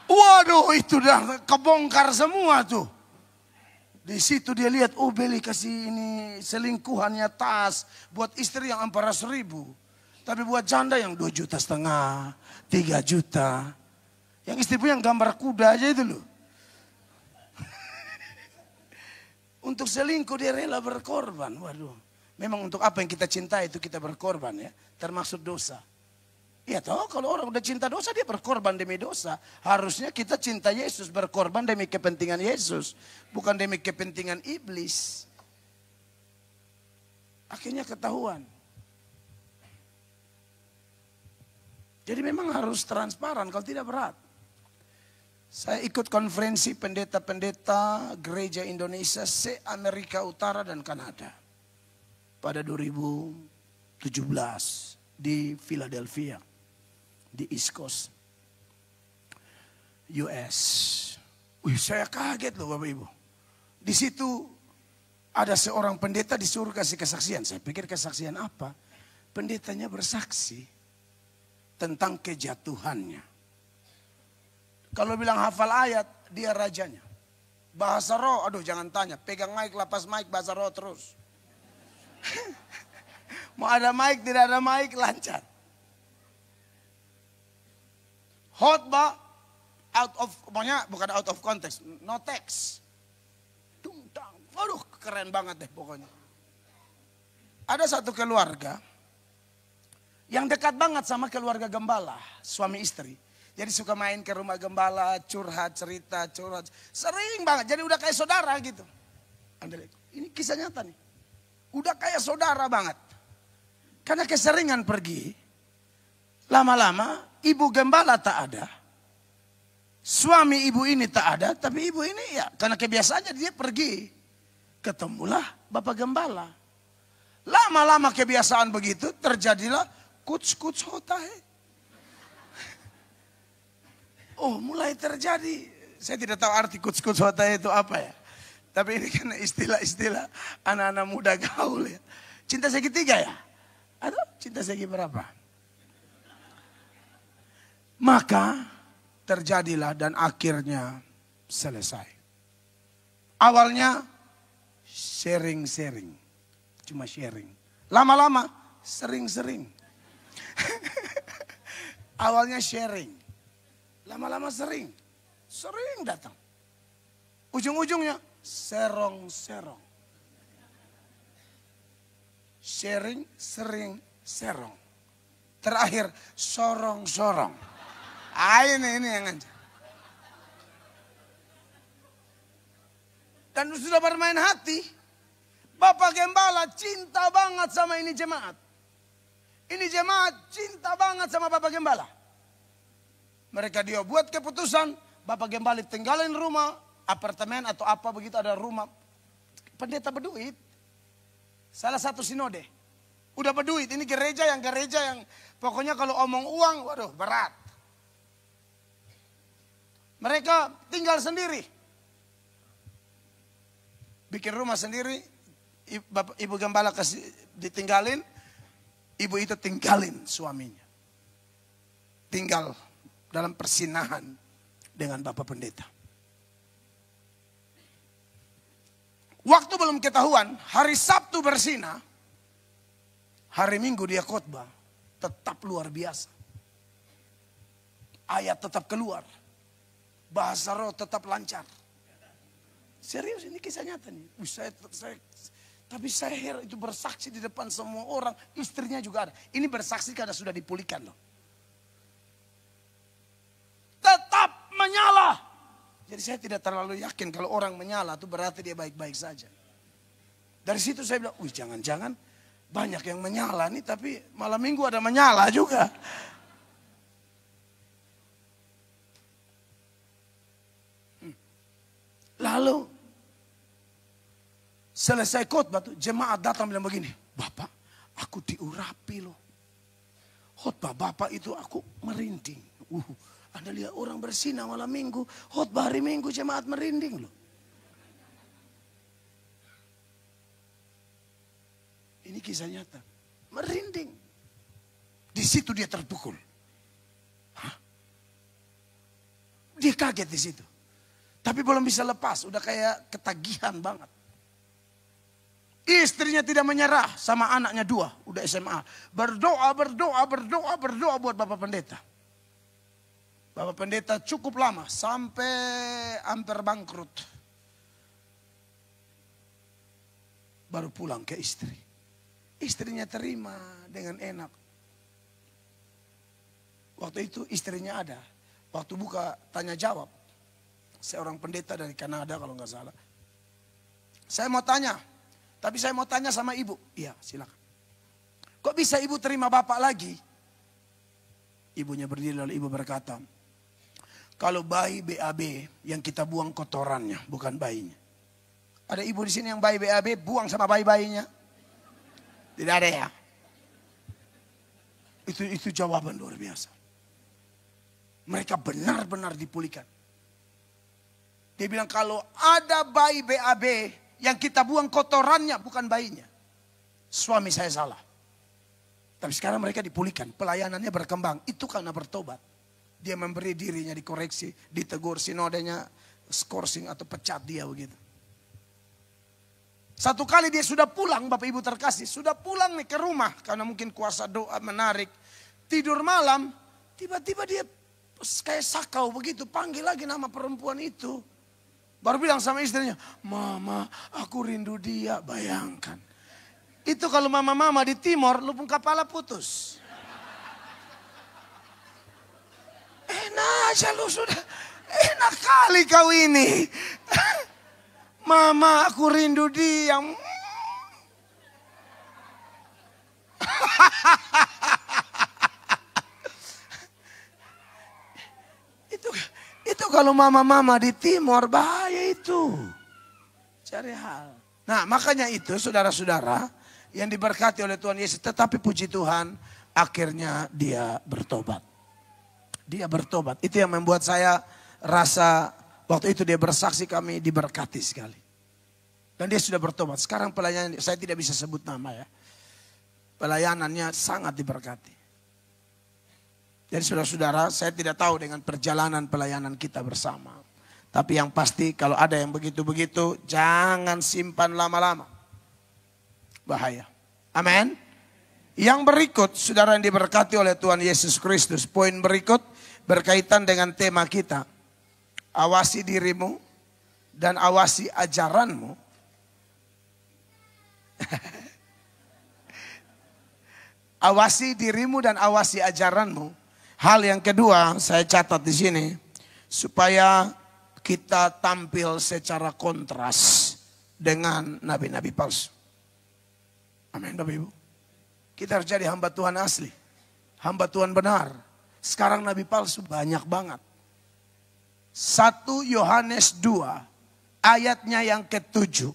Speaker 1: Waduh, itu dah kebongkar semua tuh. Di situ dia lihat, oh Beli kasih ini selingkuhannya tas buat istri yang 400.000. Tapi buat janda yang 2,5 juta, 3 juta. Yang istri punya gambar kuda aja itu loh. Untuk selingkuh dia rela berkorban. Waduh, memang untuk apa yang kita cintai itu kita berkorban ya. Termasuk dosa. Ya toh, kalau orang udah cinta dosa dia berkorban demi dosa. Harusnya kita cinta Yesus, berkorban demi kepentingan Yesus, bukan demi kepentingan iblis. Akhirnya ketahuan. Jadi memang harus transparan, kalau tidak berat. Saya ikut konferensi pendeta-pendeta gereja Indonesia se-Amerika Utara dan Kanada pada 2017 di Philadelphia, di East Coast, US. Wih, saya kaget loh Bapak Ibu. Di situ ada seorang pendeta disuruh kasih kesaksian. Saya pikir kesaksian apa? Pendetanya bersaksi tentang kejatuhannya. Kalau bilang hafal ayat, dia rajanya. Bahasa roh, aduh jangan tanya. Pegang mic, lepas mic, bahasa roh terus. Mau ada mic, tidak ada mic, lancar. Khotbah, pokoknya bukan out of context, no text. Aduh keren banget deh pokoknya. Ada satu keluarga yang dekat banget sama keluarga gembala, suami istri. Jadi suka main ke rumah gembala, curhat, cerita, curhat. Sering banget, jadi udah kayak saudara gitu. Ini kisah nyata nih. Udah kayak saudara banget. Karena keseringan pergi. Lama-lama ibu gembala tak ada. Suami ibu ini tak ada. Tapi ibu ini ya karena kebiasaannya dia pergi. Ketemulah bapak gembala. Lama-lama kebiasaan begitu terjadilah kuts-kuts hotai. Oh mulai terjadi. Saya tidak tahu arti kuts-kuts hotai itu apa ya. Tapi ini kan istilah-istilah anak-anak muda gaul ya. Cinta segitiga ya? Atau cinta segi berapa? Maka terjadilah dan akhirnya selesai. Awalnya sharing-sharing. Cuma sharing. Lama-lama sering-sering. Awalnya sharing. Lama-lama sering. Sering datang. Ujung-ujungnya serong-serong. Sharing, sering, serong. Terakhir sorong-sorong. Ini yang ngajar. Dan sudah bermain hati. Bapak gembala cinta banget sama ini jemaat. Ini jemaat cinta banget sama Bapak gembala. Mereka dia buat keputusan. Bapak gembala tinggalin rumah, apartemen atau apa begitu ada rumah. Pendeta berduit. Salah satu sinode. Udah berduit. Ini gereja yang pokoknya kalau omong uang, waduh berat. Mereka tinggal sendiri. Bikin rumah sendiri. Ibu gembala kasih ditinggalin. Ibu itu tinggalin suaminya. Tinggal dalam persinahan dengan Bapak Pendeta. Waktu belum ketahuan, hari Sabtu bersina, hari Minggu dia khotbah, tetap luar biasa. Ayat tetap keluar, bahasa roh tetap lancar. Serius ini kisah nyata nih. Tapi saya heran itu bersaksi di depan semua orang, istrinya juga ada. Ini bersaksi karena sudah dipulihkan loh. Tetap menyala. Jadi saya tidak terlalu yakin kalau orang menyala itu berarti dia baik-baik saja. Dari situ saya bilang, jangan-jangan banyak yang menyala nih tapi malam minggu ada menyala juga. Lalu selesai khotbah tuh jemaat datang bilang begini, Bapak aku diurapi loh. Khotbah Bapak itu aku merinding. Anda lihat orang bersinah malam minggu, khotbah hari Minggu jemaat merinding loh. Ini kisah nyata. Merinding. Di situ dia terpukul. Hah? Dia kaget di situ. Tapi belum bisa lepas, udah kayak ketagihan banget. Istrinya tidak menyerah sama anaknya 2, udah SMA. Berdoa buat Bapak Pendeta. Bapak Pendeta cukup lama sampai hampir bangkrut. Baru pulang ke istri. Istrinya terima dengan enak. Waktu itu istrinya ada. Waktu buka tanya jawab. Seorang pendeta dari Kanada kalau nggak salah. Saya mau tanya. Tapi saya mau tanya sama ibu. Iya silakan. Kok bisa ibu terima bapak lagi? Ibunya berdiri lalu ibu berkata. Kalau bayi BAB yang kita buang kotorannya, bukan bayinya. Ada ibu di sini yang bayi BAB buang sama bayi-bayinya? Tidak ada ya? Itu jawaban luar biasa. Mereka benar-benar dipulihkan. Dia bilang kalau ada bayi BAB yang kita buang kotorannya, bukan bayinya. Suami saya salah. Tapi sekarang mereka dipulihkan, pelayanannya berkembang. Itu karena bertobat. Dia memberi dirinya dikoreksi, ditegur, sinodenya skorsing atau pecat dia begitu. Satu kali dia sudah pulang, Bapak Ibu terkasih, sudah pulang nih ke rumah. Karena mungkin kuasa doa menarik. Tidur malam, tiba-tiba dia kayak sakau begitu, panggil lagi nama perempuan itu. Baru bilang sama istrinya, Mama aku rindu dia, bayangkan. Itu kalau mama-mama di Timor, lubung kepala putus. Enak aja lu sudah. Enak kali kau ini. Mama, aku rindu dia. Itu kalau mama-mama di timur bahaya itu. Cari hal. Nah, makanya itu saudara-saudara yang diberkati oleh Tuhan Yesus, tetapi puji Tuhan akhirnya dia bertobat. Dia bertobat. Itu yang membuat saya rasa waktu itu dia bersaksi kami diberkati sekali. Dan dia sudah bertobat. Sekarang pelayanan, saya tidak bisa sebut nama ya. Pelayanannya sangat diberkati. Jadi saudara-saudara, saya tidak tahu dengan perjalanan pelayanan kita bersama. Tapi yang pasti kalau ada yang begitu-begitu, jangan simpan lama-lama. Bahaya. Amin. Yang berikut, saudara yang diberkati oleh Tuhan Yesus Kristus. Poin berikut berkaitan dengan tema kita. Awasi dirimu dan awasi ajaranmu. Awasi dirimu dan awasi ajaranmu. Hal yang kedua saya catat di sini. Supaya kita tampil secara kontras dengan nabi-nabi palsu. Amin Bapak Ibu. Kita harus jadi hamba Tuhan asli. Hamba Tuhan benar. Sekarang nabi palsu banyak banget. 1 Yohanes 2 ayatnya yang ke-7.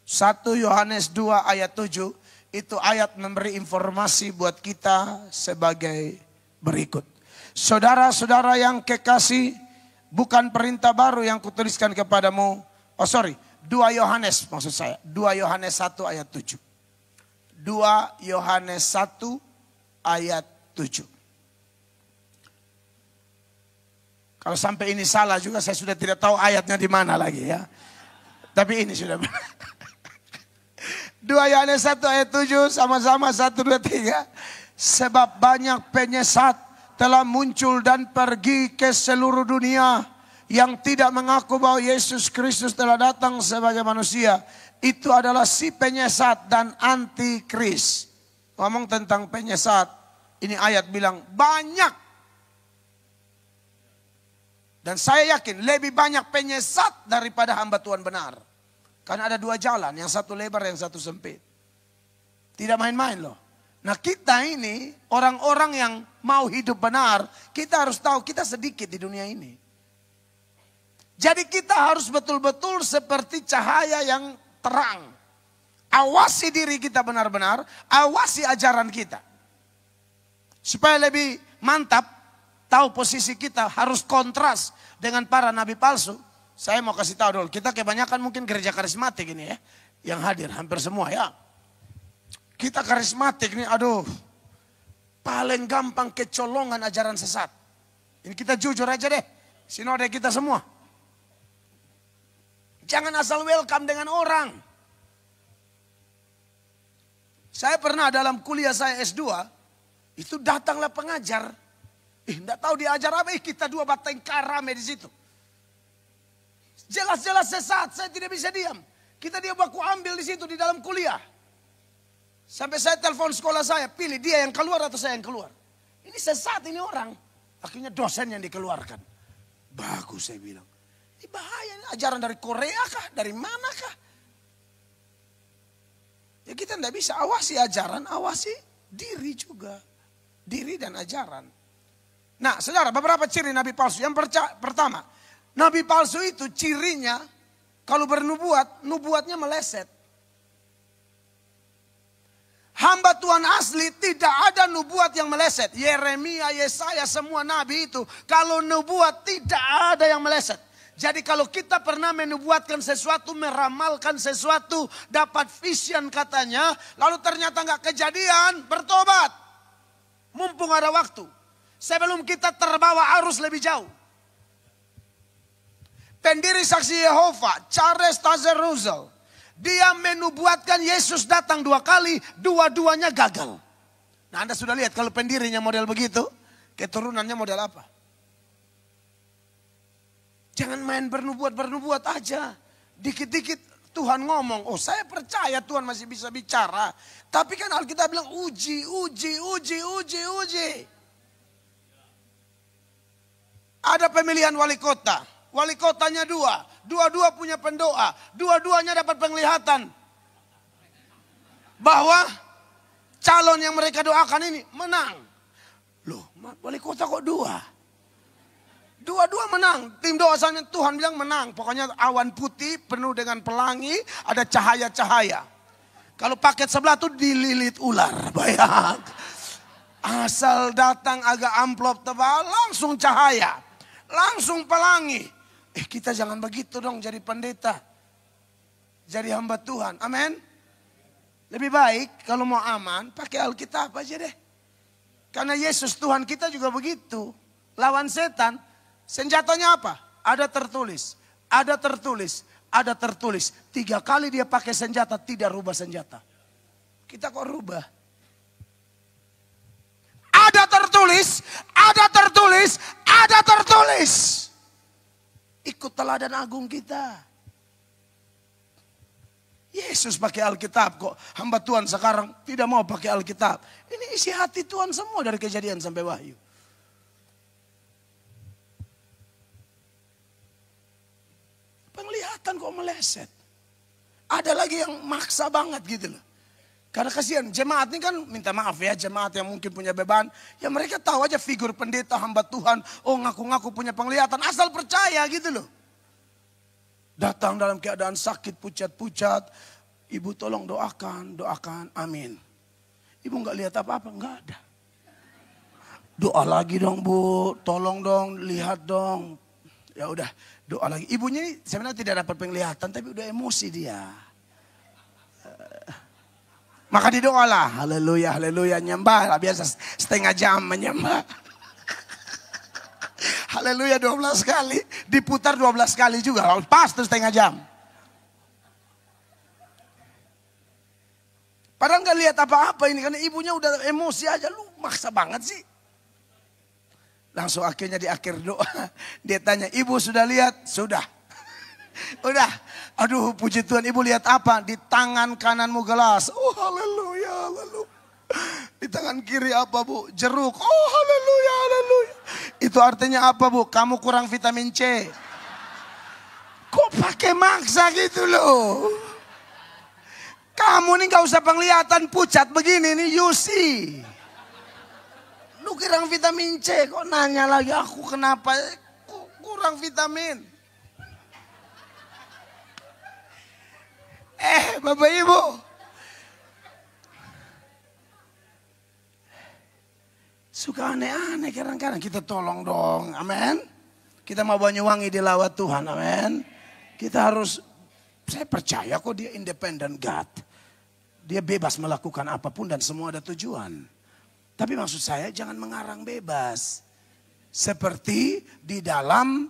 Speaker 1: 1 Yohanes 2 ayat 7. Itu ayat memberi informasi buat kita sebagai berikut. Saudara-saudara yang kekasih, bukan perintah baru yang kutuliskan kepadamu. 2 Yohanes maksud saya. 2 Yohanes 1 ayat 7. 2 Yohanes 1 ayat 7. Kalau sampai ini salah juga saya sudah tidak tahu ayatnya di mana lagi ya. Tapi ini sudah benar. 2 Yohanes 1 ayat 7 sama-sama 1, 2, 3. Sebab banyak penyesat telah muncul dan pergi ke seluruh dunia yang tidak mengaku bahwa Yesus Kristus telah datang sebagai manusia. Itu adalah si penyesat dan antikris. Ngomong tentang penyesat, ini ayat bilang banyak. Dan saya yakin lebih banyak penyesat daripada hamba Tuhan benar. Karena ada 2 jalan, yang satu lebar, yang satu sempit. Tidak main-main loh. Nah kita ini orang-orang yang mau hidup benar, kita harus tahu kita sedikit di dunia ini. Jadi kita harus betul-betul seperti cahaya yang terang. Awasi diri kita benar-benar, awasi ajaran kita. Supaya lebih mantap, tahu posisi kita harus kontras dengan para nabi palsu. Saya mau kasih tahu dulu, kita kebanyakan mungkin gereja karismatik ini ya, yang hadir hampir semua ya. Kita karismatik nih, aduh, paling gampang kecolongan ajaran sesat. Ini kita jujur aja deh, sinode kita semua. Jangan asal welcome dengan orang. Saya pernah dalam kuliah saya S2, itu datanglah pengajar. Enggak tahu diajar apa, kita 2 batengkar rame di situ. Jelas-jelas sesat, saya tidak bisa diam. Kita dia baku ambil di situ di dalam kuliah. Sampai saya telepon sekolah saya, pilih dia yang keluar atau saya yang keluar. Ini sesat ini orang. Akhirnya dosen yang dikeluarkan. Bagus saya bilang. Ini bahaya, ini ajaran dari Korea kah? Dari mana kah? Ya kita tidak bisa awasi ajaran, awasi diri juga. Diri dan ajaran. Nah saudara, beberapa ciri nabi palsu. Yang pertama, nabi palsu itu cirinya kalau bernubuat, nubuatnya meleset. Hamba Tuhan asli tidak ada nubuat yang meleset. Yeremia, Yesaya, semua nabi itu. Kalau nubuat tidak ada yang meleset. Jadi kalau kita pernah menubuatkan sesuatu, meramalkan sesuatu, dapat vision katanya. Lalu ternyata nggak kejadian, bertobat. Mumpung ada waktu. Sebelum kita terbawa arus lebih jauh. Pendiri saksi Yehova, Charles Taze Russell. Dia menubuatkan Yesus datang 2 kali, dua-duanya gagal. Nah Anda sudah lihat kalau pendirinya model begitu, keturunannya model apa? Jangan main bernubuat aja. Dikit-dikit Tuhan ngomong, oh saya percaya Tuhan masih bisa bicara. Tapi kan Alkitab bilang uji. Ada pemilihan wali kota. wali kotanya dua. Dua-dua punya pendoa. Dua-duanya dapat penglihatan. Bahwa calon yang mereka doakan ini menang. Loh, wali kota kok dua? Dua-dua menang. Tim doa sana Tuhan bilang menang. Pokoknya awan putih penuh dengan pelangi. Ada cahaya-cahaya. Kalau paket sebelah tuh dililit ular. Bayang. Asal datang agak amplop tebal langsung cahaya. Langsung pelangi. Kita jangan begitu dong jadi pendeta. Jadi hamba Tuhan. Amin. Lebih baik kalau mau aman pakai Alkitab aja deh. Karena Yesus Tuhan kita juga begitu. Lawan setan. Senjatanya apa? Ada tertulis. Ada tertulis. Ada tertulis. 3 kali dia pakai senjata tidak rubah senjata. Kita kok rubah? Ada tertulis. Ada tertulis. Ada tertulis. Ikut teladan agung kita. Yesus pakai Alkitab kok. Hamba Tuhan sekarang tidak mau pakai Alkitab. Ini isi hati Tuhan semua dari Kejadian sampai Wahyu. Penglihatan kok meleset. Ada lagi yang maksa banget gitu loh. Karena kasihan jemaat ini kan minta maaf ya, jemaat yang mungkin punya beban. Ya mereka tahu aja figur pendeta hamba Tuhan. Oh ngaku-ngaku punya penglihatan, asal percaya gitu loh. Datang dalam keadaan sakit pucat-pucat. Ibu tolong doakan, doakan, amin. Ibu gak lihat apa-apa, gak ada. Doa lagi dong bu, tolong dong, lihat dong. Ya udah doa lagi. Ibunya ini sebenarnya tidak dapat penglihatan tapi udah emosi dia. Maka didoalah. Haleluya, haleluya, nyembah. Biasa setengah jam menyembah. Haleluya 12 kali. Diputar 12 kali juga. Pas tuh setengah jam. Padahal gak lihat apa-apa ini. Karena ibunya udah emosi aja. Lu maksa banget sih. Langsung akhirnya di akhir doa. Dia tanya, ibu sudah lihat? Sudah. Udah. Aduh puji Tuhan, ibu lihat apa? Di tangan kananmu gelas. Oh haleluya, haleluya. Di tangan kiri apa bu? Jeruk. Oh haleluya, haleluya. Itu artinya apa bu? Kamu kurang vitamin C. Kok pakai maksa gitu loh? Kamu nih gak usah penglihatan pucat begini nih, you see. Lu kurang vitamin C, kok nanya lagi aku kenapa kurang vitamin. Bapak Ibu. Suka aneh-aneh kadang-kadang, kita tolong dong, amin. Kita mau Banyuwangi dilawat Tuhan, amin. Kita harus, saya percaya kok dia independent God. Dia bebas melakukan apapun dan semua ada tujuan. Tapi maksud saya jangan mengarang bebas. Seperti di dalam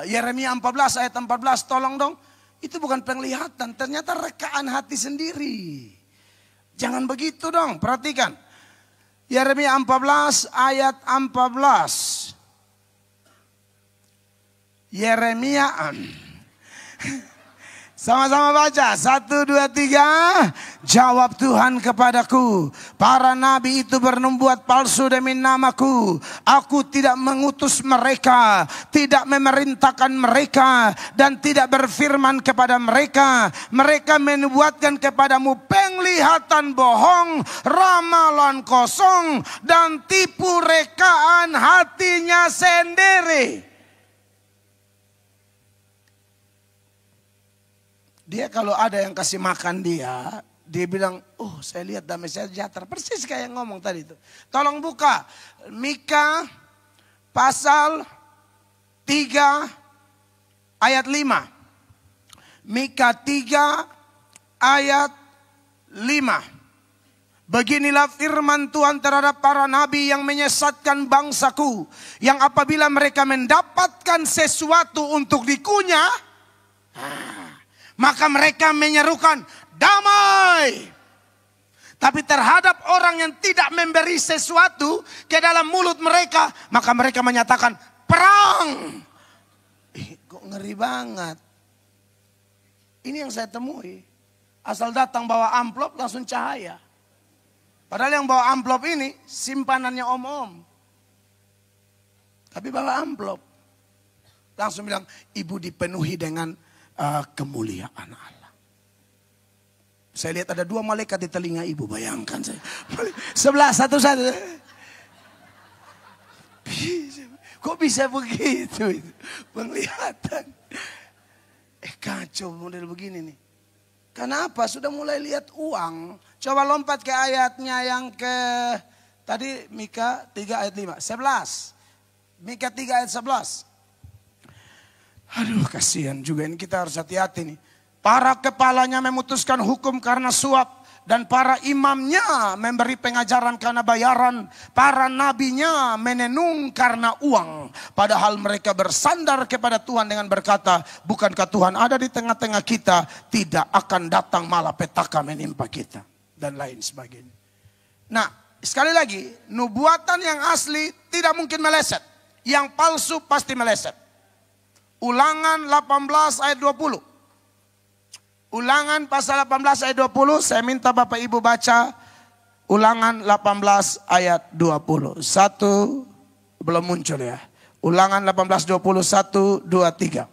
Speaker 1: Yeremia 14 ayat 14. Tolong dong. Itu bukan penglihatan. Ternyata rekaan hati sendiri. Jangan begitu dong. Perhatikan. Yeremia 14 ayat 14. Yeremia. Sama-sama baca. 1, 2, 3. Jawab Tuhan kepadaku. Para nabi itu bernubuat palsu demi namaku. Aku tidak mengutus mereka. Tidak memerintahkan mereka. Dan tidak berfirman kepada mereka. Mereka menubuatkan kepadamu penglihatan bohong. Ramalan kosong. Dan tipu rekaan hatinya sendiri. Dia kalau ada yang kasih makan dia bilang, oh saya lihat damai sejahtera. Persis kayak yang ngomong tadi itu. Tolong buka Mika pasal 3 ayat 5. Mika 3 ayat 5. Beginilah firman Tuhan terhadap para nabi yang menyesatkan bangsaku. Yang apabila mereka mendapatkan sesuatu untuk dikunyah, maka mereka menyerukan damai. Tapi terhadap orang yang tidak memberi sesuatu ke dalam mulut mereka, maka mereka menyatakan perang. Kok ngeri banget. Ini yang saya temui. Asal datang bawa amplop langsung cahaya. Padahal yang bawa amplop ini simpanannya om-om. Tapi bawa amplop. langsung bilang, ibu dipenuhi dengan kemuliaan Allah. Saya lihat ada 2 malaikat di telinga ibu, bayangkan saya. Sebelah satu-satu. Kok bisa begitu? Penglihatan. Kacau model begini nih. Kenapa? Sudah mulai lihat uang. Coba lompat ke ayatnya yang ke tadi Mika 3 ayat 5. 11. Mika 3 ayat 11. Aduh, kasihan juga ini, kita harus hati-hati nih. Para kepalanya memutuskan hukum karena suap. Dan para imamnya memberi pengajaran karena bayaran. Para nabinya menenung karena uang. Padahal mereka bersandar kepada Tuhan dengan berkata, bukankah Tuhan ada di tengah-tengah kita? Tidak akan datang malapetaka menimpa kita. Dan lain sebagainya. Nah, sekali lagi, nubuatan yang asli tidak mungkin meleset. Yang palsu pasti meleset. Ulangan 18 ayat 20. Ulangan pasal 18 ayat 20, saya minta Bapak Ibu baca Ulangan 18 ayat 20. 1, belum muncul ya. Ulangan 18, 20, 1, 2, 3.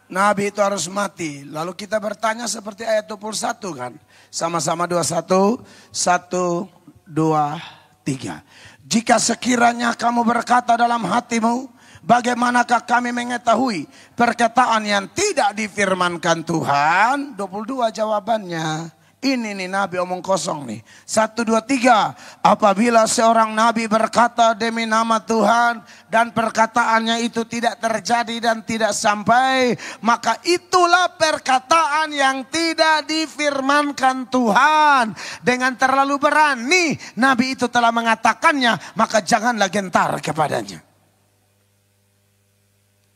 Speaker 1: Nabi itu harus mati. Lalu kita bertanya seperti ayat 21 kan. Sama-sama 21. 1, 2, 3. Jika sekiranya kamu berkata dalam hatimu, bagaimanakah kami mengetahui perkataan yang tidak difirmankan Tuhan? 22 jawabannya. Ini nih Nabi omong kosong nih. 1, 2, 3. Apabila seorang Nabi berkata demi nama Tuhan dan perkataannya itu tidak terjadi dan tidak sampai, maka itulah perkataan yang tidak difirmankan Tuhan. Dengan terlalu berani Nabi itu telah mengatakannya, maka janganlah gentar kepadanya.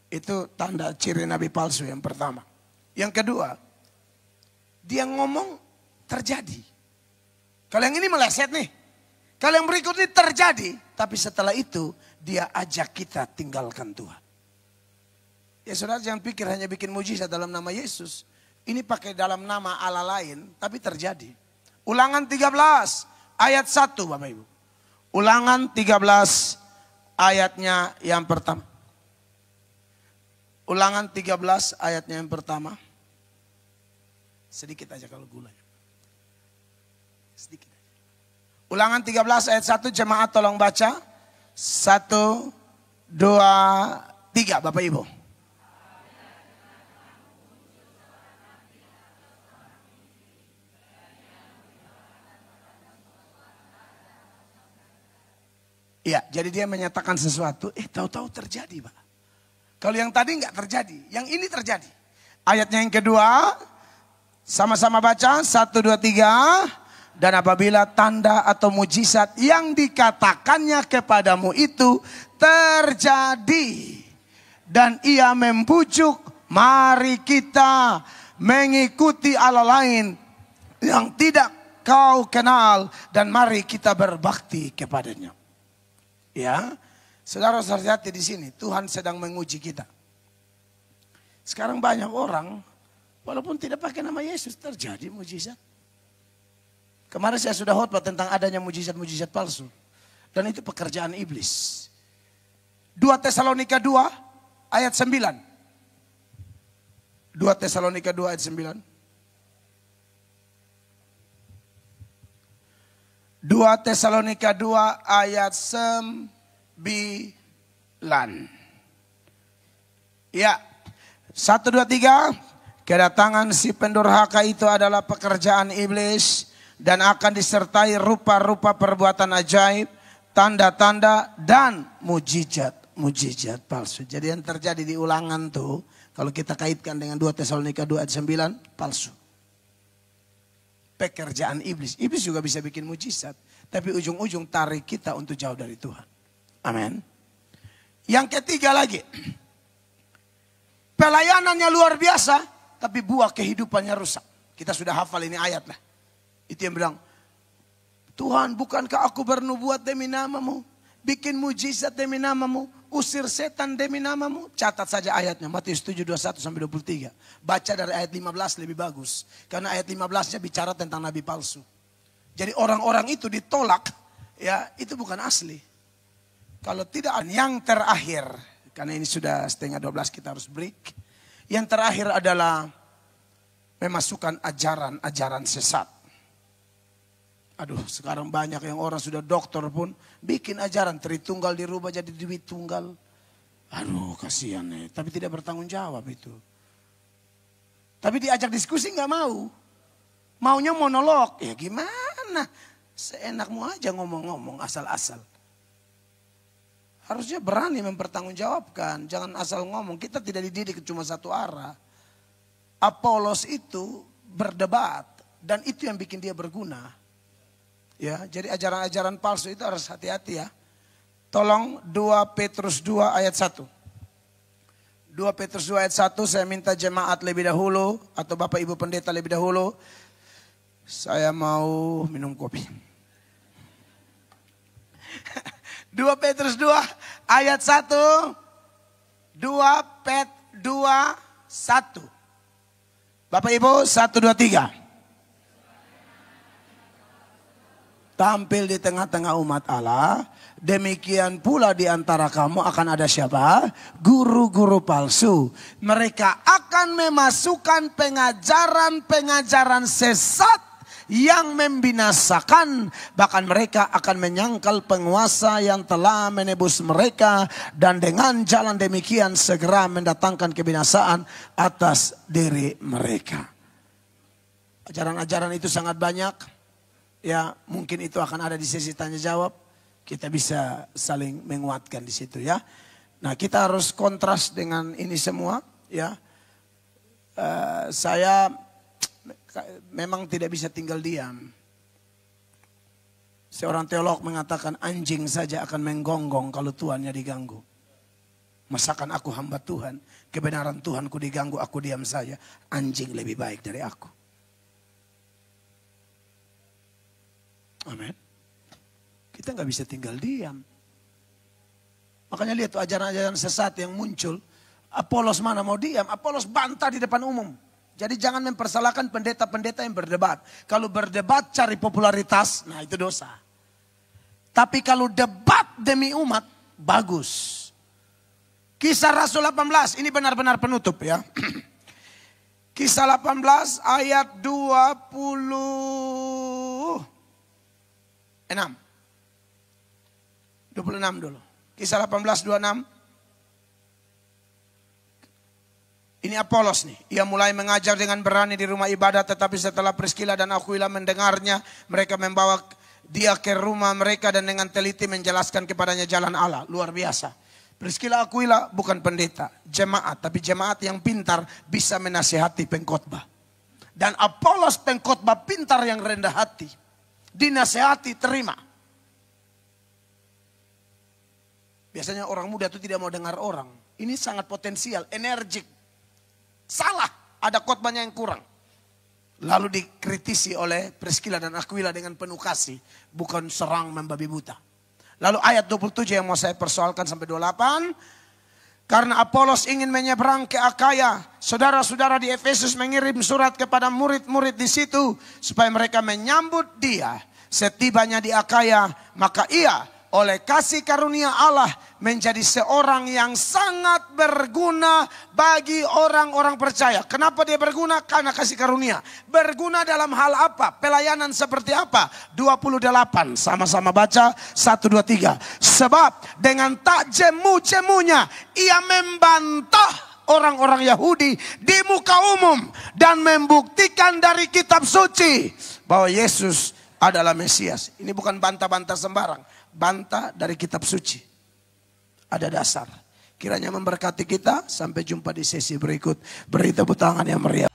Speaker 1: Itu tanda ciri Nabi palsu yang pertama. Yang kedua, dia ngomong terjadi. Kalau yang ini meleset nih. Kalau yang berikut ini terjadi. Tapi setelah itu dia ajak kita tinggalkan Tuhan. Ya saudara, jangan pikir hanya bikin mujizat dalam nama Yesus. Ini pakai dalam nama Allah lain. Tapi terjadi. Ulangan 13 ayat 1 Bapak Ibu. Ulangan 13 ayatnya yang pertama. Ulangan 13 ayatnya yang pertama. Sedikit aja kalau gulanya. Sedikit. Ulangan 13 ayat 1, jemaat tolong baca. 1, 2, 3 Bapak Ibu. Ya, jadi dia menyatakan sesuatu, tahu-tahu terjadi Pak. Kalau yang tadi enggak terjadi, yang ini terjadi. Ayatnya yang kedua, sama-sama baca, 1, 2, 3. Dan apabila tanda atau mujizat yang dikatakannya kepadamu itu terjadi. Dan ia membujuk, mari kita mengikuti Allah lain yang tidak kau kenal. Dan mari kita berbakti kepadanya. Ya, saudara-saudara hati di sini, Tuhan sedang menguji kita. Sekarang banyak orang, walaupun tidak pakai nama Yesus, terjadi mujizat. Kemarin saya sudah khotbah tentang adanya mujizat-mujizat palsu. Dan itu pekerjaan iblis. 2 Tesalonika 2 ayat 9. 2 Tesalonika 2 ayat 9. 2 Tesalonika 2 ayat 9. Ya. 1, 2, 3. Kedatangan si pendurhaka itu adalah pekerjaan iblis. Dan akan disertai rupa-rupa perbuatan ajaib, tanda-tanda dan mujizat palsu. Jadi yang terjadi di ulangan tuh, kalau kita kaitkan dengan 2 Tesalonika 2 ayat 9, palsu. Pekerjaan iblis. Iblis juga bisa bikin mujizat. Tapi ujung-ujung tarik kita untuk jauh dari Tuhan. Amin. Yang ketiga lagi. Pelayanannya luar biasa, tapi buah kehidupannya rusak. Kita sudah hafal ini ayat lah. Itu yang bilang, Tuhan bukankah aku bernubuat demi namamu? bikin mujizat demi namamu, usir setan demi namamu. Catat saja ayatnya, Matius 7:21-23. Baca dari ayat 15 lebih bagus. Karena ayat 15-nya bicara tentang nabi palsu. Jadi orang-orang itu ditolak, ya itu bukan asli. Kalau tidak, yang terakhir, karena ini sudah 11:30 kita harus break. Yang terakhir adalah memasukkan ajaran-ajaran sesat. Aduh, sekarang banyak yang orang sudah dokter pun bikin ajaran Tritunggal dirubah jadi Dwi Tunggal. Aduh, kasihan ya. Tapi tidak bertanggung jawab itu. Tapi diajak diskusi nggak mau. Maunya monolog. Ya gimana? Seenakmu aja ngomong-ngomong asal-asal. Harusnya berani mempertanggungjawabkan. Jangan asal ngomong. Kita tidak dididik cuma satu arah. Apolos itu berdebat. Dan itu yang bikin dia berguna. Ya, jadi ajaran-ajaran palsu itu harus hati-hati ya. Tolong 2 Petrus 2 ayat 1. 2 Petrus 2 ayat 1 saya minta jemaat lebih dahulu. Atau Bapak Ibu Pendeta lebih dahulu. Saya mau minum kopi. 2 Petrus 2 ayat 1. 2 Pet 2 1. Bapak Ibu 1 2 3. Tampil di tengah-tengah umat Allah. Demikian pula di antara kamu akan ada siapa? Guru-guru palsu. Mereka akan memasukkan pengajaran-pengajaran sesat yang membinasakan. Bahkan mereka akan menyangkal penguasa yang telah menebus mereka. Dan dengan jalan demikian segera mendatangkan kebinasaan atas diri mereka. Ajaran-ajaran itu sangat banyak. Ya, mungkin itu akan ada di sesi tanya jawab. Kita bisa saling menguatkan di situ ya. Nah, kita harus kontras dengan ini semua ya. Saya memang tidak bisa tinggal diam. Seorang teolog mengatakan anjing saja akan menggonggong kalau tuannya diganggu. Masakan aku hamba Tuhan, kebenaran Tuhanku diganggu, aku diam saja. Anjing lebih baik dari aku. Amin. Kita nggak bisa tinggal diam. Makanya lihat tuh ajaran-ajaran sesat yang muncul. Apolos mana mau diam? Apolos bantah di depan umum. Jadi jangan mempersalahkan pendeta-pendeta yang berdebat. Kalau berdebat cari popularitas, nah itu dosa. Tapi kalau debat demi umat, bagus. Kisah Rasul 18, ini benar-benar penutup ya. Kisah 18 ayat 26 dulu. Kisah 18, 26. Ini Apolos nih. Ia mulai mengajar dengan berani di rumah ibadat. Tetapi setelah Priskila dan Aquila mendengarnya, mereka membawa dia ke rumah mereka dan dengan teliti menjelaskan kepadanya jalan Allah. Luar biasa. Priskila Aquila bukan pendeta, jemaat. Tapi jemaat yang pintar bisa menasihati pengkhotbah. Dan Apolos pengkhotbah pintar yang rendah hati. Dinasihati, terima. Biasanya orang muda itu tidak mau dengar orang. Ini sangat potensial, energik. Salah, ada khotbahnya yang kurang. Lalu dikritisi oleh Priskila dan Aquila dengan penuh kasih. Bukan serang membabi buta. Lalu ayat 27 yang mau saya persoalkan sampai 28. Karena Apolos ingin menyeberang ke Akaya. Saudara-saudara di Efesus mengirim surat kepada murid-murid di situ. Supaya mereka menyambut dia. Setibanya di Akaya, maka ia oleh kasih karunia Allah menjadi seorang yang sangat berguna bagi orang-orang percaya. Kenapa dia berguna? Karena kasih karunia. Berguna dalam hal apa? Pelayanan seperti apa? 28. Sama-sama baca. 1, 2, 3. Sebab dengan tak jemu-jemunya ia membantah orang-orang Yahudi di muka umum. Dan membuktikan dari kitab suci bahwa Yesus adalah Mesias. Ini bukan bantah-bantah sembarang. Bantah dari kitab suci. Ada dasar. Kiranya memberkati kita. Sampai jumpa di sesi berikut. Beri tepuk tangan yang meriah.